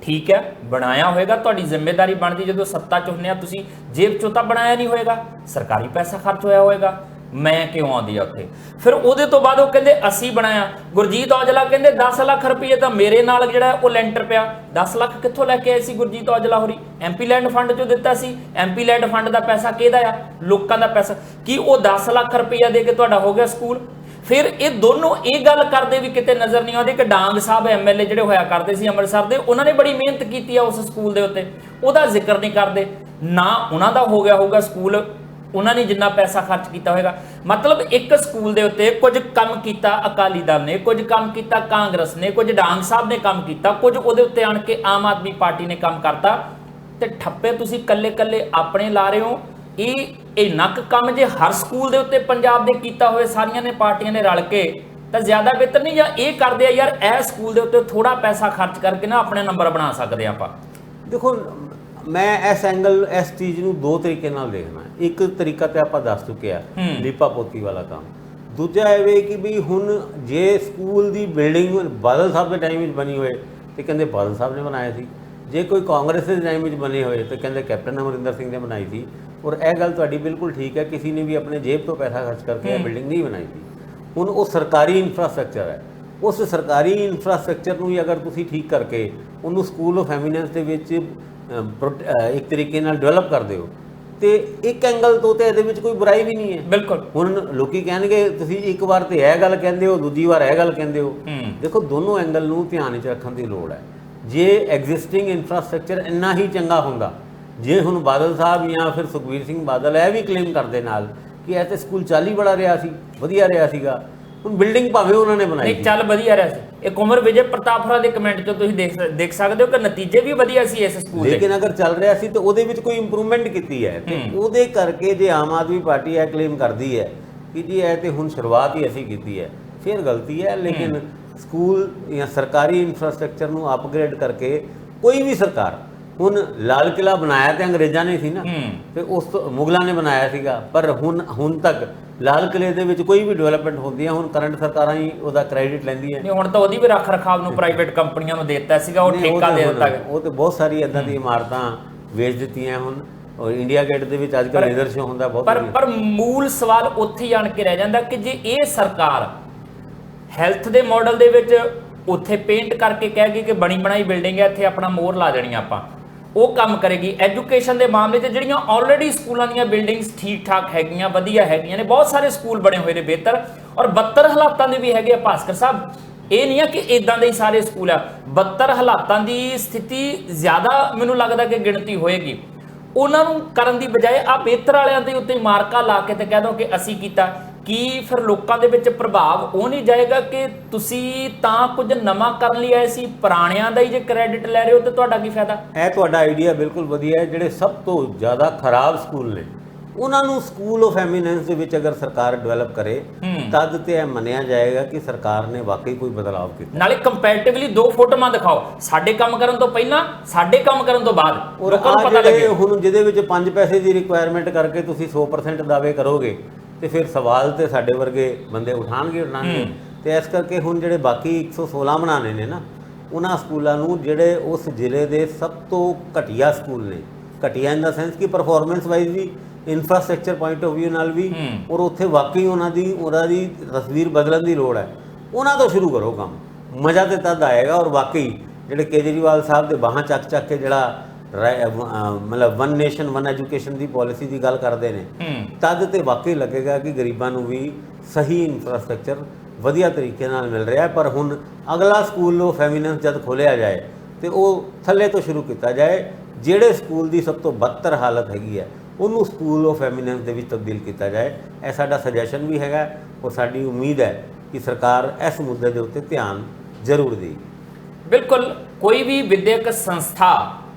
ਠੀਕ ਹੈ, ਬਣਾਇਆ ਹੋਏਗਾ, ਤੁਹਾਡੀ ਜ਼ਿੰਮੇਵਾਰੀ ਬਣਦੀ। ਜਦੋਂ ਸੱਤਾ 'ਚ ਹੁੰਦੇ ਆ ਤੁਸੀਂ ਜੇਬ 'ਚੋਂ ਤਾਂ ਬਣਾਇਆ ਨਹੀਂ ਹੋਏਗਾ, ਸਰਕਾਰੀ ਪੈਸਾ ਖਰਚ ਹੋਇਆ ਹੋਏਗਾ। ਮੈਂ ਕਿਉਂ ਆਉਂਦੀ ਆ ਉੱਥੇ? ਫਿਰ ਉਹਦੇ ਤੋਂ ਬਾਅਦ ਉਹ ਕਹਿੰਦੇ ਅਸੀਂ ਬਣਾਇਆ। ਗੁਰਜੀਤ ਔਜਲਾ ਕਹਿੰਦੇ 10 ਲੱਖ ਰੁਪਏ ਤਾਂ ਮੇਰੇ ਨਾਲ ਜਿਹੜਾ ਉਹ ਲੈਂਟਰ ਪਿਆ। 10 ਲੱਖ ਕਿੱਥੋਂ ਲੈ ਕੇ ਆਏ ਸੀ ਗੁਰਜੀਤ ਔਜਲਾ ਹੋਰੀ? MP ਲੈਂਡ ਫੰਡ 'ਚੋਂ ਦਿੱਤਾ ਸੀ। MP ਲੈਂਡ ਫੰਡ ਦਾ ਪੈਸਾ ਕਿਹਦਾ ਆ? ਲੋਕਾਂ ਦਾ ਪੈਸਾ। ਕੀ ਉਹ 10 ਲੱਖ ਰੁਪਇਆ ਦੇ ਕੇ ਤੁਹਾਡਾ ਹੋ ਗਿਆ ਸਕੂਲ? ਫਿਰ ਇਹ ਦੋਨੋਂ ਇਹ ਗੱਲ ਕਰਦੇ ਵੀ ਕਿਤੇ ਨਜ਼ਰ ਨਹੀਂ ਆਉਂਦੀ ਕਿ ਡਾਂਗ ਸਾਹਿਬ MLA ਜਿਹੜੇ ਹੋਇਆ ਕਰਦੇ ਸੀ ਅੰਮ੍ਰਿਤਸਰ ਦੇ, ਉਹਨਾਂ ਨੇ ਬੜੀ ਮਿਹਨਤ ਕੀਤੀ ਆ ਉਸ ਸਕੂਲ ਦੇ ਉੱਤੇ, ਉਹਦਾ ਜ਼ਿਕਰ ਨਹੀਂ ਕਰਦੇ। ਨਾ ਉਹਨਾਂ ਦਾ ਹੋ ਗਿਆ ਹੋਊਗਾ ਸਕੂਲ, ਉਹਨਾਂ ਨੇ ਜਿੰਨਾ ਪੈਸਾ ਖਰਚ ਕੀਤਾ ਹੋਏਗਾ। ਮਤਲਬ ਇੱਕ ਸਕੂਲ ਦੇ ਉੱਤੇ ਕੁਝ ਕੰਮ ਕੀਤਾ ਅਕਾਲੀ ਦਲ ਨੇ, ਕੁਝ ਕੰਮ ਕੀਤਾ ਕਾਂਗਰਸ ਨੇ, ਕੁਝ ਡਾਂਗ ਸਾਹਿਬ ਨੇ ਕੰਮ ਕੀਤਾ, ਕੁਝ ਉਹਦੇ ਉੱਤੇ ਆਣ ਕੇ ਆਮ ਆਦਮੀ ਪਾਰਟੀ ਨੇ ਕੰਮ ਕਰਤਾ, ਤੇ ਠੱਪੇ ਤੁਸੀਂ ਕੱਲੇ ਆਪਣੇ ਲਾ ਰਹੇ ਹੋ। ਇਹ ਨੱਕ ਕੰਮ ਜੇ ਹਰ ਸਕੂਲ ਦੇ ਉੱਤੇ ਪੰਜਾਬ ਦੇ ਕੀਤਾ ਹੋਏ ਸਾਰੀਆਂ ਨੇ ਪਾਰਟੀਆਂ ਨੇ ਰਲ ਕੇ, ਤਾਂ ਜ਼ਿਆਦਾ ਬਿਹਤਰ ਨਹੀਂ? ਜਾਂ ਇਹ ਕਰਦੇ ਆ ਯਾਰ ਇਹ ਸਕੂਲ ਦੇ ਉੱਤੇ ਥੋੜਾ ਪੈਸਾ ਖਰਚ ਕਰਕੇ ਨਾ ਆਪਣੇ ਨੰਬਰ ਬਣਾ ਸਕਦੇ ਆਪਾਂ। ਦੇਖੋ ਮੈਂ ਇਸ ਚੀਜ਼ ਨੂੰ ਦੋ ਤਰੀਕੇ ਨਾਲ ਦੇਖਣਾ। ਇੱਕ ਤਰੀਕਾ ਤੇ ਆਪਾਂ ਦੱਸ ਚੁੱਕੇ ਆ, ਲੀਪਾ ਪੋਤੀ ਵਾਲਾ ਕੰਮ। ਦੂਜਾ ਇਹ ਵੇ ਕਿ ਵੀ ਹੁਣ ਜੇ ਸਕੂਲ ਦੀ ਬਿਲਡਿੰਗ ਬਾਦਲ ਸਾਹਿਬ ਦੇ ਟਾਈਮ ਵਿੱਚ ਬਣੀ ਹੋਏ ਤੇ ਕਹਿੰਦੇ ਬਾਦਲ ਸਾਹਿਬ ਨੇ ਬਣਾਇਆ ਸੀ, ਜੇ ਕੋਈ ਕਾਂਗਰਸ ਦੇ ਟਾਈਮ ਵਿੱਚ ਬਣੇ ਹੋਏ ਤੇ ਕਹਿੰਦੇ ਕੈਪਟਨ ਅਮਰਿੰਦਰ ਸਿੰਘ ਨੇ ਬਣਾਈ ਸੀ। ਔਰ ਇਹ ਗੱਲ ਤੁਹਾਡੀ ਬਿਲਕੁਲ ਠੀਕ ਹੈ, ਕਿਸੇ ਨੇ ਵੀ ਆਪਣੇ ਜੇਬ ਤੋਂ ਪੈਸਾ ਖਰਚ ਕਰਕੇ ਇਹ ਬਿਲਡਿੰਗ ਨਹੀਂ ਬਣਾਈ ਸੀ। ਹੁਣ ਉਹ ਸਰਕਾਰੀ ਇਨਫਰਾਸਟ੍ਰਕਚਰ ਹੈ, ਉਸ ਸਰਕਾਰੀ ਇਨਫਰਾਸਟ੍ਰਕਚਰ ਨੂੰ ਹੀ ਅਗਰ ਤੁਸੀਂ ਠੀਕ ਕਰਕੇ ਉਹਨੂੰ ਸਕੂਲ ਆਫ ਐਮੀਨੈਂਸ ਦੇ ਵਿੱਚ ਇੱਕ ਤਰੀਕੇ ਨਾਲ ਡਿਵੈਲਪ ਕਰਦੇ ਹੋ ਤੇ ਇੱਕ ਐਂਗਲ ਤੋਂ ਤੇ ਇਹਦੇ ਵਿੱਚ ਕੋਈ ਬੁਰਾਈ ਵੀ ਨਹੀਂ ਹੈ। ਬਿਲਕੁਲ। ਹੁਣ ਲੋਕੀ ਕਹਿਣਗੇ ਤੁਸੀਂ ਇੱਕ ਵਾਰ ਤੇ ਇਹ ਗੱਲ ਕਹਿੰਦੇ ਹੋ, ਦੂਜੀ ਵਾਰ ਇਹ ਗੱਲ ਕਹਿੰਦੇ ਹੋ। ਦੇਖੋ ਦੋਨੋਂ ਐਂਗਲ ਨੂੰ ਧਿਆਨ ਵਿੱਚ ਰੱਖਣ ਦੀ ਲੋੜ ਹੈ। ਜੇ ਐਗਜ਼ਿਸਟਿੰਗ ਇਨਫਰਾਸਟ੍ਰਕਚਰ ਇੰਨਾ ਹੀ ਚੰਗਾ ਹੁੰਦਾ, ਜੇ ਹੁਣ ਬਾਦਲ ਸਾਹਿਬ ਜਾਂ ਫਿਰ ਸੁਖਬੀਰ ਸਿੰਘ ਬਾਦਲ ਇਹ ਵੀ ਕਲੇਮ ਕਰਦੇ ਨਾਲ ਕਿ ਇਹ ਤੇ ਸਕੂਲ ਚੱਲ ਹੀ ਬੜਾ ਰਿਹਾ ਸੀ, ਵਧੀਆ ਰਿਹਾ ਸੀਗਾ, ਹੁਣ ਬਿਲਡਿੰਗ ਭਾਵੇਂ ਉਹਨਾਂ ਨੇ ਬਣਾਈ ਨਹੀਂ ਚੱਲ ਵਧੀਆ ਰਿਹਾ ਸੀ। ਇੱਕ ਉਮਰ ਵਿਜੇ ਪ੍ਰਤਾਪ ਹੋਰਾਂ ਦੇ ਕਮੈਂਟ 'ਚੋਂ ਤੁਸੀਂ ਦੇਖ ਸਕਦੇ ਹੋ ਕਿ ਨਤੀਜੇ ਵੀ ਵਧੀਆ ਸੀ ਇਸ ਸਕੂਲ ਦੇ। ਲੇਕਿਨ ਅਗਰ ਚੱਲ ਰਿਹਾ ਸੀ ਤਾਂ ਉਹਦੇ ਵਿੱਚ ਕੋਈ ਇੰਪਰੂਵਮੈਂਟ ਕੀਤੀ ਹੈ ਤੇ ਉਹਦੇ ਕਰਕੇ ਜੇ ਆਮ ਆਦਮੀ ਪਾਰਟੀ ਇਹ ਕਲੇਮ ਕਰਦੀ ਹੈ ਕਿ ਜੀ ਇਹ ਤੇ ਹੁਣ ਸ਼ੁਰੂਆਤ ਹੀ ਅਸੀਂ ਕੀਤੀ ਹੈ, ਫਿਰ ਗਲਤੀ ਹੈ। ਲੇਕਿਨ ਸਕੂਲ ਜਾਂ ਸਰਕਾਰੀ ਇਨਫਰਾਸਟ੍ਰਕਚਰ ਨੂੰ ਅਪਗ੍ਰੇਡ ਕਰਕੇ ਕੋਈ ਵੀ ਸਰਕਾਰ, ਹੁਣ ਲਾਲ ਕਿਲਾ ਬਣਾਇਆ ਤੇ ਅੰਗਰੇਜ਼ਾਂ ਨੇ ਸੀ ਨਾ, ਤੇ ਉਸ ਤੋਂ ਮੁਗਲਾਂ ਨੇ ਬਣਾਇਆ ਸੀਗਾ, ਪਰ ਹੁਣ ਤੱਕ ਲਾਲ ਕਿਲੇ ਦੇ ਵਿੱਚ ਕੋਈ ਵੀ ਡਿਵੈਲਪਮੈਂਟ ਹੁੰਦੀ ਹੈ ਹੁਣ ਕਰੰਟ ਸਰਕਾਰਾਂ ਹੀ ਉਹਦਾ ਕ੍ਰੈਡਿਟ ਲੈਂਦੀਆਂ। ਨਹੀਂ ਹੁਣ ਤਾਂ ਉਹਦੀ ਵੀ ਰੱਖ ਰਖਾਵ ਨੂੰ ਪ੍ਰਾਈਵੇਟ ਕੰਪਨੀਆਂ ਨੂੰ ਦੇ ਦਿੱਤਾ ਸੀਗਾ, ਉਹ ਠੇਕਾ ਦੇ ਦਿੱਤਾ। ਉਹ ਤੇ ਬਹੁਤ ਸਾਰੀ ਇਦਾਂ ਦੀ ਇਮਾਰਤਾਂ ਵੇਚ ਦਿੱਤੀਆਂ ਹੁਣ। ਔਰ ਇੰਡੀਆ ਗੇਟ ਦੇ ਵਿੱਚ ਅੱਜ ਕੱਲ੍ਹ ਲੀਡਰ ਸ਼ੋ ਹੁੰਦਾ ਬਹੁਤ। ਪਰ ਮੂਲ ਸਵਾਲ ਉੱਥੇ ਹੀ ਆਣ ਕੇ ਰਹਿ ਜਾਂਦਾ ਕਿ ਜੇ ਇਹ ਸਰਕਾਰ ਹੈਲਥ ਦੇ ਮਾਡਲ ਦੇ ਵਿੱਚ ਉੱਥੇ ਪੇਂਟ ਕਰਕੇ ਕਹਿ ਗਈ ਕਿ ਬਣੀ ਬਣਾਈ ਬਿਲਡਿੰਗ ਹੈ, ਇੱਥੇ ਆਪਣਾ ਮੋਹਰ ਲਾ ਦੇਣੀ ਆਪਾਂ, ਉਹ ਕੰਮ ਕਰੇਗੀ। ਐਜੂਕੇਸ਼ਨ ਦੇ ਮਾਮਲੇ 'ਚ ਜਿਹੜੀਆਂ ਆਲਰੇਡੀ ਸਕੂਲਾਂ ਦੀਆਂ ਬਿਲਡਿੰਗਸ ਠੀਕ ਠਾਕ ਹੈਗੀਆਂ, ਵਧੀਆ ਹੈਗੀਆਂ ਨੇ, ਬਹੁਤ ਸਾਰੇ ਸਕੂਲ ਬਣੇ ਹੋਏ ਨੇ ਬਿਹਤਰ ਔਰ ਬੱਤਰ ਹਾਲਾਤਾਂ ਦੇ ਵੀ ਹੈਗੇ ਆ ਭਾਸਕਰ ਸਾਹਿਬ। ਇਹ ਨਹੀਂ ਆ ਕਿ ਇਦਾਂ ਦੇ ਹੀ ਸਾਰੇ ਸਕੂਲ ਆ, ਬੱਤਰ ਹਾਲਾਤਾਂ ਦੀ ਸਥਿਤੀ ਜ਼ਿਆਦਾ ਮੈਨੂੰ ਲੱਗਦਾ ਕਿ ਗਿਣਤੀ ਹੋਏਗੀ। ਉਹਨਾਂ ਨੂੰ ਕਰਨ ਦੀ ਬਜਾਏ ਆ ਬਿਹਤਰ ਵਾਲਿਆਂ ਦੇ ਉੱਤੇ ਮਾਰਕਾ ਲਾ ਕੇ ਤੇ ਕਹਿ ਦੋ ਕਿ ਅਸੀਂ ਕੀਤਾ। ਕੀ ਫਿਰ ਲੋਕਾਂ ਦੇ ਵਿੱਚ ਪ੍ਰਭਾਵ ਉਹ ਨਹੀਂ ਜਾਏਗਾ ਕਿ ਤੁਸੀਂ ਤਾਂ ਕੁਝ ਨਵਾਂ ਕਰਨ ਲਈ ਆਏ ਸੀ, ਪੁਰਾਣਿਆਂ ਦਾ ਹੀ ਜੇ ਕ੍ਰੈਡਿਟ ਲੈ ਰਹੇ ਹੋ ਤੇ ਤੁਹਾਡਾ ਕੀ ਫਾਇਦਾ? ਇਹ ਤੁਹਾਡਾ ਆਈਡੀਆ ਬਿਲਕੁਲ ਵਧੀਆ ਹੈ। ਜਿਹੜੇ ਸਭ ਤੋਂ ਜ਼ਿਆਦਾ ਖਰਾਬ ਸਕੂਲ ਨੇ ਉਹਨਾਂ ਨੂੰ ਸਕੂਲ ਆਫ ਐਮੀਨੈਂਸ ਦੇ ਵਿੱਚ ਅਗਰ ਸਰਕਾਰ ਡਿਵੈਲਪ ਕਰੇ ਤਦ ਤੇ ਇਹ ਮੰਨਿਆ ਜਾਏਗਾ ਕਿ ਸਰਕਾਰ ਨੇ ਵਾਕਈ ਕੋਈ ਬਦਲਾਅ ਕੀਤਾ। ਨਾਲੇ ਕੰਪੈਰੀਟਿਵਲੀ ਦੋ ਫੋਟੋਆਂ ਦਿਖਾਓ, ਸਾਡੇ ਕੰਮ ਕਰਨ ਤੋਂ ਪਹਿਲਾਂ, ਸਾਡੇ ਕੰਮ ਕਰਨ ਤੋਂ ਬਾਅਦ, ਲੋਕਾਂ ਨੂੰ ਪਤਾ ਲੱਗੇ। ਹੁਣ ਜਿਹਦੇ ਵਿੱਚ 5 ਪੈਸੇ ਦੀ ਰਿਕੁਆਇਰਮੈਂਟ ਕਰਕੇ ਤੁਸੀਂ 100% ਦਾਅਵੇ ਕਰੋਗੇ ਤੇ ਫਿਰ ਸਵਾਲ ਤੇ ਸਾਡੇ ਵਰਗੇ ਬੰਦੇ ਉਠਾਣਗੇ। ਤੇ ਇਸ ਕਰਕੇ ਹੁਣ ਜਿਹੜੇ ਬਾਕੀ 116 ਬਣਾਉਣੇ ਨੇ ਨਾ, ਉਹਨਾਂ ਸਕੂਲਾਂ ਨੂੰ ਜਿਹੜੇ ਉਸ ਜ਼ਿਲ੍ਹੇ ਦੇ ਸਭ ਤੋਂ ਘਟੀਆ ਸਕੂਲ ਨੇ, ਘਟੀਆ ਇਨ ਦਾ ਸੈਂਸ ਕਿ ਪਰਫਾਰਮੈਂਸ ਵਾਈਜ਼ ਵੀ, ਇਨਫਰਾਸਟ੍ਰਕਚਰ ਪੁਆਇੰਟ ਆਫ ਵਿਊ ਨਾਲ ਵੀ, ਔਰ ਉੱਥੇ ਵਾਕਈ ਉਹਨਾਂ ਦੀ ਤਸਵੀਰ ਬਦਲਣ ਦੀ ਲੋੜ ਹੈ, ਉਹਨਾਂ ਤੋਂ ਸ਼ੁਰੂ ਕਰੋ ਕੰਮ। ਮਜ਼ਾ ਤੇ ਤਦ ਆਏਗਾ। ਔਰ ਵਾਕਈ ਜਿਹੜੇ ਕੇਜਰੀਵਾਲ ਸਾਹਿਬ ਦੇ ਬਾਹਾਂ ਚੱਕ ਕੇ ਜਿਹੜਾ ਮਤਲਬ ਵਨ ਨੇਸ਼ਨ ਵਨ ਐਜੂਕੇਸ਼ਨ ਦੀ ਪਾਲਿਸੀ ਦੀ ਗੱਲ ਕਰਦੇ ਨੇ, ਤਦ ਤੇ ਵਾਕਈ ਲੱਗੇਗਾ ਕਿ ਗਰੀਬਾਂ ਨੂੰ ਵੀ ਸਹੀ ਇਨਫਰਾਸਟ੍ਰਕਚਰ ਵਧੀਆ ਤਰੀਕੇ ਨਾਲ ਮਿਲ ਰਿਹਾ। ਪਰ ਹੁਣ ਅਗਲਾ ਸਕੂਲ ਉਹ ਫੈਮਿਨੈਂਸ ਜਦ ਖੋਲ੍ਹਿਆ ਜਾਏ ਤੇ ਉਹ ਥੱਲੇ ਤੋਂ ਸ਼ੁਰੂ ਕੀਤਾ ਜਾਏ। ਜਿਹੜੇ ਸਕੂਲ ਦੀ ਸਭ ਤੋਂ ਬਦਤਰ ਹਾਲਤ ਹੈਗੀ ਹੈ ਉਹਨੂੰ ਸਕੂਲ ਆਫ ਐਮੀਨੈਂਸ ਦੇ ਵਿੱਚ ਤਬਦੀਲ ਕੀਤਾ ਜਾਏ। ਇਹ ਸਾਡਾ ਸੁਜੈਸ਼ਨ ਵੀ ਹੈਗਾ ਔਰ ਸਾਡੀ ਉਮੀਦ ਹੈ ਕਿ ਸਰਕਾਰ ਇਸ ਮੁੱਦੇ ਦੇ ਉੱਤੇ ਧਿਆਨ ਜ਼ਰੂਰ ਦੇਗੀ। ਬਿਲਕੁਲ, ਕੋਈ ਵੀ ਵਿਦਿਅਕ ਸੰਸਥਾ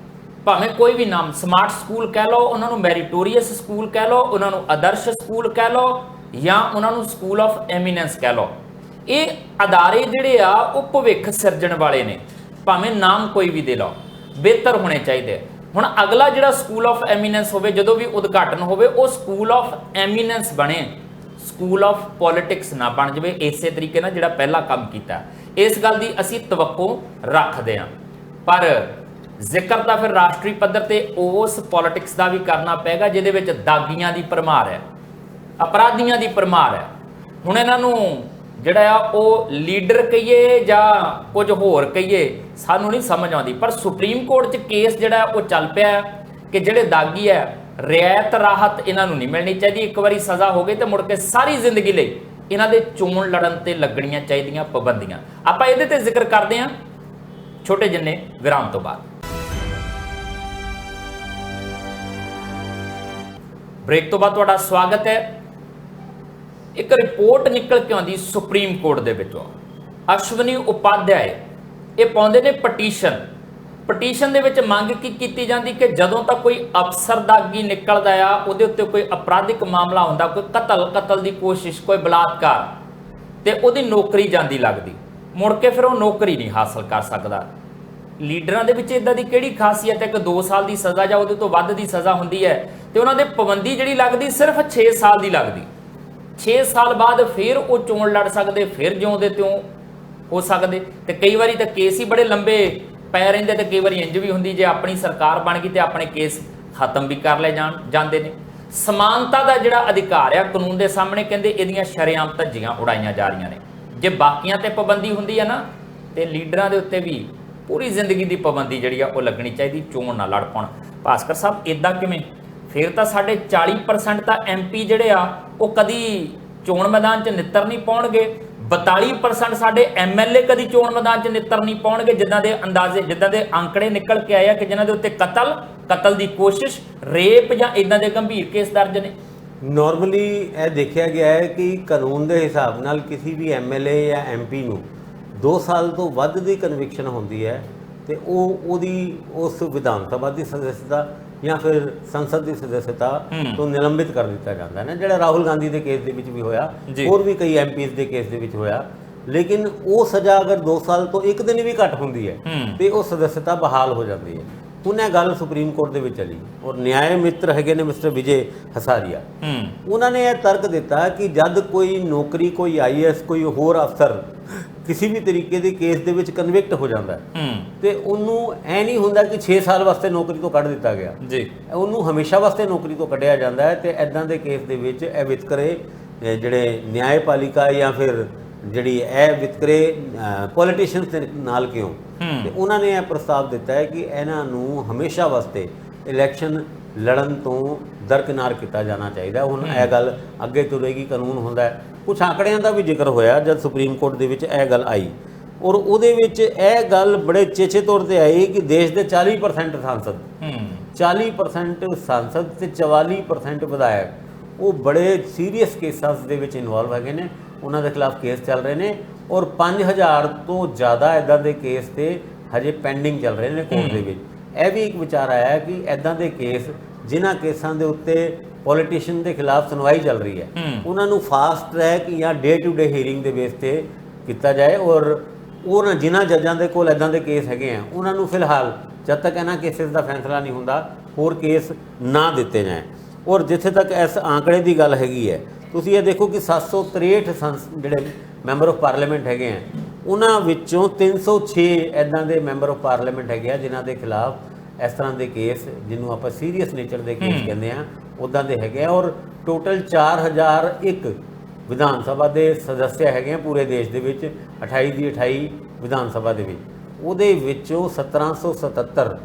ਭਾਵੇਂ ਕੋਈ ਵੀ ਨਾਮ, ਸਮਾਰਟ ਸਕੂਲ ਕਹਿ ਲਓ, ਉਹਨਾਂ ਨੂੰ ਮੈਰੀਟੋਰੀਅਸ ਸਕੂਲ ਕਹਿ ਲਓ, ਉਹਨਾਂ ਨੂੰ ਆਦਰਸ਼ ਸਕੂਲ ਕਹਿ ਲਓ, ਜਾਂ ਉਹਨਾਂ ਨੂੰ ਸਕੂਲ ਆਫ ਐਮੀਨੈਂਸ ਕਹਿ ਲਓ, ਇਹ ਅਦਾਰੇ ਜਿਹੜੇ ਆ ਉਹ ਭਵਿੱਖ ਸਿਰਜਣ ਵਾਲੇ ਨੇ। ਭਾਵੇਂ ਨਾਮ ਕੋਈ ਵੀ ਦੇ ਲਓ, ਬਿਹਤਰ ਹੋਣੇ ਚਾਹੀਦੇ। ਹੁਣ ਅਗਲਾ ਜਿਹੜਾ ਸਕੂਲ ਆਫ ਐਮੀਨੈਂਸ ਹੋਵੇ, ਜਦੋਂ ਵੀ ਉਦਘਾਟਨ ਹੋਵੇ, ਉਹ ਸਕੂਲ ਆਫ ਐਮੀਨੈਂਸ ਬਣੇ, ਸਕੂਲ ਆਫ ਪੋਲਿਟਿਕਸ ਨਾ ਬਣ ਜਾਵੇ ਇਸੇ ਤਰੀਕੇ ਨਾਲ ਜਿਹੜਾ ਪਹਿਲਾ ਕੰਮ ਕੀਤਾ। ਇਸ ਗੱਲ ਦੀ ਅਸੀਂ ਤਵੱਕੋ ਰੱਖਦੇ ਹਾਂ। ਪਰ ਜ਼ਿਕਰ ਤਾਂ ਫਿਰ ਰਾਸ਼ਟਰੀ ਪੱਧਰ ਤੇ ਉਸ ਪੋਲਿਟਿਕਸ ਦਾ ਵੀ ਕਰਨਾ ਪਏਗਾ ਜਿਹਦੇ ਵਿੱਚ ਦਾਗੀਆਂ ਦੀ ਭਰਮਾਰ ਹੈ, ਅਪਰਾਧੀਆਂ ਦੀ ਭਰਮਾਰ ਹੈ। ਹੁਣ ਇਹਨਾਂ ਨੂੰ ਜਿਹੜਾ ਆ ਉਹ ਲੀਡਰ ਕਹੀਏ ਜਾਂ ਕੁਝ ਹੋਰ ਕਹੀਏ, ਸਾਨੂੰ ਨਹੀਂ ਸਮਝ ਆਉਂਦੀ। ਪਰ ਸੁਪਰੀਮ ਕੋਰਟ 'ਚ ਕੇਸ ਜਿਹੜਾ ਉਹ ਚੱਲ ਪਿਆ ਕਿ ਜਿਹੜੇ ਦਾਗੀ ਹੈ, ਰਿਆਇਤ ਰਾਹਤ ਇਹਨਾਂ ਨੂੰ ਨਹੀਂ ਮਿਲਣੀ ਚਾਹੀਦੀ। ਇੱਕ ਵਾਰੀ ਸਜ਼ਾ ਹੋ ਗਈ ਤੇ ਮੁੜ ਕੇ ਸਾਰੀ ਜ਼ਿੰਦਗੀ ਲਈ ਇਹਨਾਂ ਦੇ ਚੋਣ ਲੜਨ ਤੇ ਲੱਗਣੀਆਂ ਚਾਹੀਦੀਆਂ ਪਾਬੰਦੀਆਂ। ਆਪਾਂ ਇਹਦੇ ਤੇ ਜ਼ਿਕਰ ਕਰਦੇ ਹਾਂ ਛੋਟੇ ਜਿੰਨੇ ਵਿਰਾਮ ਤੋਂ ਬਾਅਦ। ਬ੍ਰੇਕ ਤੋਂ ਬਾਅਦ ਤੁਹਾਡਾ ਸਵਾਗਤ ਹੈ। ਇੱਕ ਰਿਪੋਰਟ ਨਿਕਲ ਕੇ ਆਉਂਦੀ ਸੁਪਰੀਮ ਕੋਰਟ ਦੇ ਵਿੱਚੋਂ। ਅਸ਼ਵਨੀ ਉਪਾਧਿਆਏ ਇਹ ਪਾਉਂਦੇ ਨੇ ਪਟੀਸ਼ਨ ਦੇ ਵਿੱਚ ਮੰਗ ਕੀ ਕੀਤੀ ਜਾਂਦੀ ਕਿ ਜਦੋਂ ਤੱਕ ਕੋਈ ਅਫਸਰ ਦਾਗੀ ਨਿਕਲਦਾ ਆ, ਉਹਦੇ ਉੱਤੇ ਕੋਈ ਅਪਰਾਧਿਕ ਮਾਮਲਾ ਹੁੰਦਾ, ਕੋਈ ਕਤਲ ਦੀ ਕੋਸ਼ਿਸ਼, ਕੋਈ ਬਲਾਤਕਾਰ, ਤੇ ਉਹਦੀ ਨੌਕਰੀ ਜਾਂਦੀ ਲੱਗਦੀ, ਮੁੜ ਕੇ ਫਿਰ ਉਹ ਨੌਕਰੀ ਨਹੀਂ ਹਾਸਲ ਕਰ ਸਕਦਾ। ਲੀਡਰਾਂ ਦੇ ਵਿੱਚ ਇਦਾਂ ਦੀ ਕਿਹੜੀ ਖਾਸੀਅਤ ਹੈ ਕਿ 2 ਸਾਲ ਦੀ ਸਜ਼ਾ ਜਾਂ ਉਹਦੇ ਤੋਂ ਵੱਧ ਦੀ ਸਜ਼ਾ ਹੁੰਦੀ ਹੈ ਤੇ ਉਹਨਾਂ ਦੇ ਪਾਬੰਦੀ ਜਿਹੜੀ ਲੱਗਦੀ ਸਿਰਫ 6 ਸਾਲ ਦੀ ਲੱਗਦੀ। 6 ਸਾਲ ਬਾਅਦ ਫਿਰ ਉਹ ਚੋਣ ਲੜ ਸਕਦੇ, ਫਿਰ ਜਿਉਂਦੇ ਤਿਉਂ ਹੋ ਸਕਦੇ। ਤੇ ਕਈ ਵਾਰੀ ਤਾਂ ਕੇਸ ਹੀ ਬੜੇ ਲੰਬੇ ਪੈ ਰਹਿੰਦੇ ਤੇ ਕਈ ਵਾਰੀ ਇੰਜ ਵੀ ਹੁੰਦੀ ਜੇ ਆਪਣੀ ਸਰਕਾਰ ਬਣ ਗਈ ਤੇ ਆਪਣੇ ਕੇਸ ਖਤਮ ਵੀ ਕਰ ਲੈ ਜਾਂਦੇ ਨੇ। ਸਮਾਨਤਾ ਦਾ ਜਿਹੜਾ ਅਧਿਕਾਰ ਆ ਕਾਨੂੰਨ ਦੇ ਸਾਹਮਣੇ, ਕਹਿੰਦੇ ਇਹਦੀਆਂ ਸ਼ਰੇਆਮ ਧੱਜੀਆਂ ਉਡਾਈਆਂ ਜਾ ਰਹੀਆਂ ਨੇ। ਜੇ ਬਾਕੀਆਂ ਤੇ ਪਾਬੰਦੀ ਹੁੰਦੀ ਹੈ ਨਾ, ਤੇ ਲੀਡਰਾਂ ਦੇ ਉੱਤੇ ਵੀ ਪੂਰੀ ਜ਼ਿੰਦਗੀ ਦੀ ਪਾਬੰਦੀ ਜਿਹੜੀ ਆ ਉਹ ਲੱਗਣੀ ਚਾਹੀਦੀ, ਚੋਣ ਨਾ ਲੜ ਪਾਉਣ। ਭਾਸਕਰ ਸਾਹਿਬ ਇਦਾਂ ਕਿਵੇਂ? ਫਿਰ ਤਾਂ ਸਾਡੇ 40% ਤਾਂ MP ਜਿਹੜੇ ਆ ਉਹ ਕਦੀ ਚੋਣ ਮੈਦਾਨ 'ਚ ਨਿੱਤਰ ਨਹੀਂ ਪਾਉਣਗੇ। 42% ਸਾਡੇ MLA ਕਦੀ ਚੋਣ ਮੈਦਾਨ 'ਚ ਨਿੱਤਰ ਨਹੀਂ ਪਾਉਣਗੇ। ਜਿੱਦਾਂ ਦੇ ਅੰਦਾਜ਼ੇ, ਜਿੱਦਾਂ ਦੇ ਅੰਕੜੇ ਨਿਕਲ ਕੇ ਆਏ ਆ ਕਿ ਜਿਨ੍ਹਾਂ ਦੇ ਉੱਤੇ ਕਤਲ ਦੀ ਕੋਸ਼ਿਸ਼, ਰੇਪ ਜਾਂ ਇਦਾਂ ਦੇ ਗੰਭੀਰ ਕੇਸ ਦਰਜ ਨੇ। ਨਾਰਮਲੀ ਇਹ ਦੇਖਿਆ ਗਿਆ ਹੈ ਕਿ ਕਾਨੂੰਨ ਦੇ ਹਿਸਾਬ ਨਾਲ ਕਿਸੇ ਵੀ MLA ਜਾਂ MP ਨੂੰ 2 ਸਾਲ ਤੋਂ ਵੱਧ ਦੀ ਕਨਵਿਕਸ਼ਨ ਹੁੰਦੀ ਹੈ ਤੇ ਉਹਦੀ ਉਸ ਵਿਧਾਨ ਸਭਾ ਦੀ ਸਦੱਸਤਾ ਜਾਂ ਫਿਰ ਸੰਸਦ ਦੀ ਸਦੱਸਤਾ ਤੋਂ ਨਿਲੰਬਿਤ ਕਰ ਦਿੱਤਾ ਜਾਂਦਾ ਹੈ ਨਾ, ਜਿਹੜਾ ਰਾਹੁਲ ਗਾਂਧੀ ਦੇ ਕੇਸ ਦੇ ਵਿੱਚ ਵੀ ਹੋਇਆ, ਹੋਰ ਵੀ ਕਈ MPs ਦੇ ਕੇਸ ਦੇ ਵਿੱਚ ਹੋਇਆ। ਲੇਕਿਨ ਉਹ ਸਜ਼ਾ ਅਗਰ 2 ਸਾਲ ਤੋਂ 1 ਦਿਨ ਵੀ ਘੱਟ ਹੁੰਦੀ ਹੈ ਤੇ ਉਹ ਸਦੱਸਤਾ ਬਹਾਲ ਹੋ ਜਾਂਦੀ ਹੈ। ਹੁਣ ਇਹ ਗੱਲ ਸੁਪਰੀਮ ਕੋਰਟ ਦੇ ਵਿੱਚ ਚਲੀ ਔਰ ਨਿਆਂ ਮਿੱਤਰ ਹੈਗੇ ਨੇ ਮਿਸਟਰ ਵਿਜੇ ਹਸਾਰੀਆ, ਉਹਨਾਂ ਨੇ ਇਹ ਤਰਕ ਦਿੱਤਾ ਕਿ ਜਦ ਕੋਈ ਨੌਕਰੀ, ਕੋਈ IAS, ਕੋਈ ਹੋਰ ਅਫਸਰ ਕਿਸੇ ਵੀ ਤਰੀਕੇ ਦੇ ਕੇਸ ਦੇ ਵਿੱਚ ਕਨਵਿਕਟ ਹੋ ਜਾਂਦਾ ਤੇ ਉਹਨੂੰ ਇਹ ਨਹੀਂ ਹੁੰਦਾ ਕਿ 6 ਸਾਲ ਵਾਸਤੇ ਨੌਕਰੀ ਤੋਂ ਕੱਢ ਦਿੱਤਾ ਗਿਆ ਜੀ, ਉਹਨੂੰ ਹਮੇਸ਼ਾ ਵਾਸਤੇ ਨੌਕਰੀ ਤੋਂ ਕੱਢਿਆ ਜਾਂਦਾ ਹੈ। ਤੇ ਇੱਦਾਂ ਦੇ ਕੇਸ ਦੇ ਵਿੱਚ ਇਹ ਵਿਤਕਰੇ ਜਿਹੜੇ ਨਿਆਂਪਾਲਿਕਾ ਜਾਂ ਫਿਰ ਜਿਹੜੀ ਇਹ ਵਿਤਕਰੇ ਪੋਲੀਟੀਸ਼ੀਅਨਸ ਦੇ ਨਾਲ ਕਿਉਂ, ਤੇ ਉਹਨਾਂ ਨੇ ਇਹ ਪ੍ਰਸਤਾਵ ਦਿੱਤਾ ਹੈ ਕਿ ਇਹਨਾਂ ਨੂੰ ਹਮੇਸ਼ਾ ਵਾਸਤੇ ਇਲੈਕਸ਼ਨ ਲੜਨ ਤੋਂ ਦਰਕਿਨਾਰ ਕੀਤਾ ਜਾਣਾ ਚਾਹੀਦਾ। ਹੁਣ ਇਹ ਗੱਲ ਅੱਗੇ ਤੁਰੇਗੀ, ਕਾਨੂੰਨ ਹੁੰਦਾ ਹੈ। ਕੁਛ ਆંકੜਿਆਂ ਦਾ ਵੀ ਜ਼ਿਕਰ ਹੋਇਆ ਜਦ ਸੁਪਰੀਮ ਕੋਰਟ ਦੇ ਵਿੱਚ ਇਹ ਗੱਲ ਆਈ ਔਰ ਉਹਦੇ ਵਿੱਚ ਇਹ ਗੱਲ ਬੜੇ ਚੇਚੇ ਤੌਰ ਤੇ ਆਈ ਕਿ ਦੇਸ਼ ਦੇ 40% ਸਾਂਸਦ 40% ਸਾਂਸਦ ਤੇ 44% ਵਿਧਾਇਕ ਉਹ ਬੜੇ ਸੀਰੀਅਸ ਕੇਸਾਂ ਦੇ ਵਿੱਚ ਇਨਵੋਲਵ ਹੈਗੇ ਨੇ, ਉਹਨਾਂ ਦੇ ਖਿਲਾਫ ਕੇਸ ਚੱਲ ਰਹੇ ਨੇ ਔਰ 5000 ਤੋਂ ਜ਼ਿਆਦਾ ਇੱਦਾਂ ਦੇ ਕੇਸ ਤੇ ਹਜੇ ਪੈਂਡਿੰਗ ਚੱਲ ਰਹੇ ਨੇ ਕੋਰਟ ਦੇ ਵਿੱਚ। ਇਹ ਵੀ ਇੱਕ ਵਿਚਾਰ ਆਇਆ ਕਿ ਇੱਦਾਂ ਦੇ ਕੇਸ ਜਿਨ੍ਹਾਂ ਕੇਸਾਂ ਦੇ ਉੱਤੇ ਪੋਲੀਟੀਸ਼ੀਅਨ ਦੇ ਖਿਲਾਫ ਸੁਣਵਾਈ ਚੱਲ ਰਹੀ ਹੈ ਉਹਨਾਂ ਨੂੰ ਫਾਸਟ ਟਰੈਕ ਜਾਂ ਡੇ ਟੂ ਡੇ ਹੀਅਰਿੰਗ ਦੇ ਬੇਸ ਤੇ ਕੀਤਾ ਜਾਏ ਔਰ ਉਹਨਾਂ ਜਿਨ੍ਹਾਂ ਜੱਜਾਂ ਦੇ ਕੋਲ ਇੱਦਾਂ ਦੇ ਕੇਸ ਹੈਗੇ ਆ ਉਹਨਾਂ ਨੂੰ ਫਿਲਹਾਲ ਜਦ ਤੱਕ ਇਹਨਾਂ ਕੇਸਿਸ ਦਾ ਫੈਸਲਾ ਨਹੀਂ ਹੁੰਦਾ ਹੋਰ ਕੇਸ ਨਾ ਦਿੱਤੇ ਜਾਏ। ਔਰ ਜਿੱਥੇ ਤੱਕ ਇਸ ਆંકੜੇ ਦੀ ਗੱਲ ਹੈਗੀ ਹੈ, ਤੁਸੀਂ ਇਹ ਦੇਖੋ ਕਿ 763 ਜਿਹੜੇ ਮੈਂਬਰ ਆਫ ਪਾਰਲੀਮੈਂਟ ਹੈਗੇ ਆ ਉਹਨਾਂ ਵਿੱਚੋਂ 306 ਇੱਦਾਂ ਦੇ ਮੈਂਬਰ ਆਫ ਪਾਰਲੀਮੈਂਟ ਹੈਗੇ ਆ ਜਿਨ੍ਹਾਂ ਦੇ ਖਿਲਾਫ ਇਸ ਤਰ੍ਹਾਂ ਦੇ ਕੇਸ, ਜਿਹਨੂੰ ਆਪਾਂ ਸੀਰੀਅਸ ਨੇਚਰ ਦੇ ਕੇਸ ਕਹਿੰਦੇ ਆ, ਉੱਦਾਂ ਦੇ ਹੈਗੇ ਆ। ਔਰ ਟੋਟਲ 4001 ਵਿਧਾਨ ਸਭਾ ਦੇ ਸਦੱਸਿਆ ਹੈਗੇ ਆ ਪੂਰੇ ਦੇਸ਼ ਦੇ ਵਿੱਚ, 28 ਦੀ 28 ਵਿਧਾਨ ਸਭਾ ਦੇ ਵਿੱਚ, ਉਹਦੇ ਵਿੱਚੋਂ 1777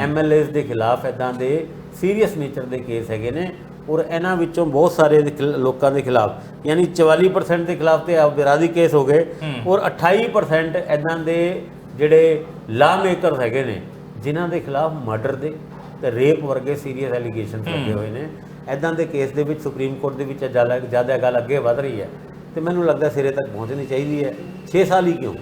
MLAs ਦੇ ਖਿਲਾਫ ਇੱਦਾਂ ਦੇ ਸੀਰੀਅਸ ਨੇਚਰ ਦੇ ਕੇਸ ਹੈਗੇ ਨੇ ਔਰ ਇਹਨਾਂ ਵਿੱਚੋਂ ਬਹੁਤ ਸਾਰੇ ਲੋਕਾਂ ਦੇ ਖਿਲਾਫ ਯਾਨੀ 44% ਦੇ ਖਿਲਾਫ ਤੇ ਅਪਰਾਧੀ ਕੇਸ ਹੋ ਗਏ ਔਰ 28% ਇੱਦਾਂ ਦੇ ਜਿਹੜੇ ਲਾ ਮੇਕਰ ਹੈਗੇ ਨੇ ਜਿਨ੍ਹਾਂ ਦੇ ਖਿਲਾਫ ਮਰਡਰ ਦੇ ਤੇ ਰੇਪ ਵਰਗੇ ਸੀਰੀਅਸ ਐਲੀਗੇਸ਼ਨਸ ਲੱਗੇ ਹੋਏ ਨੇ। ਇੱਦਾਂ ਦੇ ਕੇਸ ਦੇ ਵਿੱਚ ਸੁਪਰੀਮ ਕੋਰਟ ਦੇ ਵਿੱਚ ਜ਼ਿਆਦਾ ਗੱਲ ਅੱਗੇ ਵਧ ਰਹੀ ਹੈ ਤੇ ਮੈਨੂੰ ਲੱਗਦਾ ਸਿਰੇ ਤੱਕ ਪਹੁੰਚਣੀ ਚਾਹੀਦੀ ਹੈ। 6 ਸਾਲ ਹੀ ਕਿਉਂ,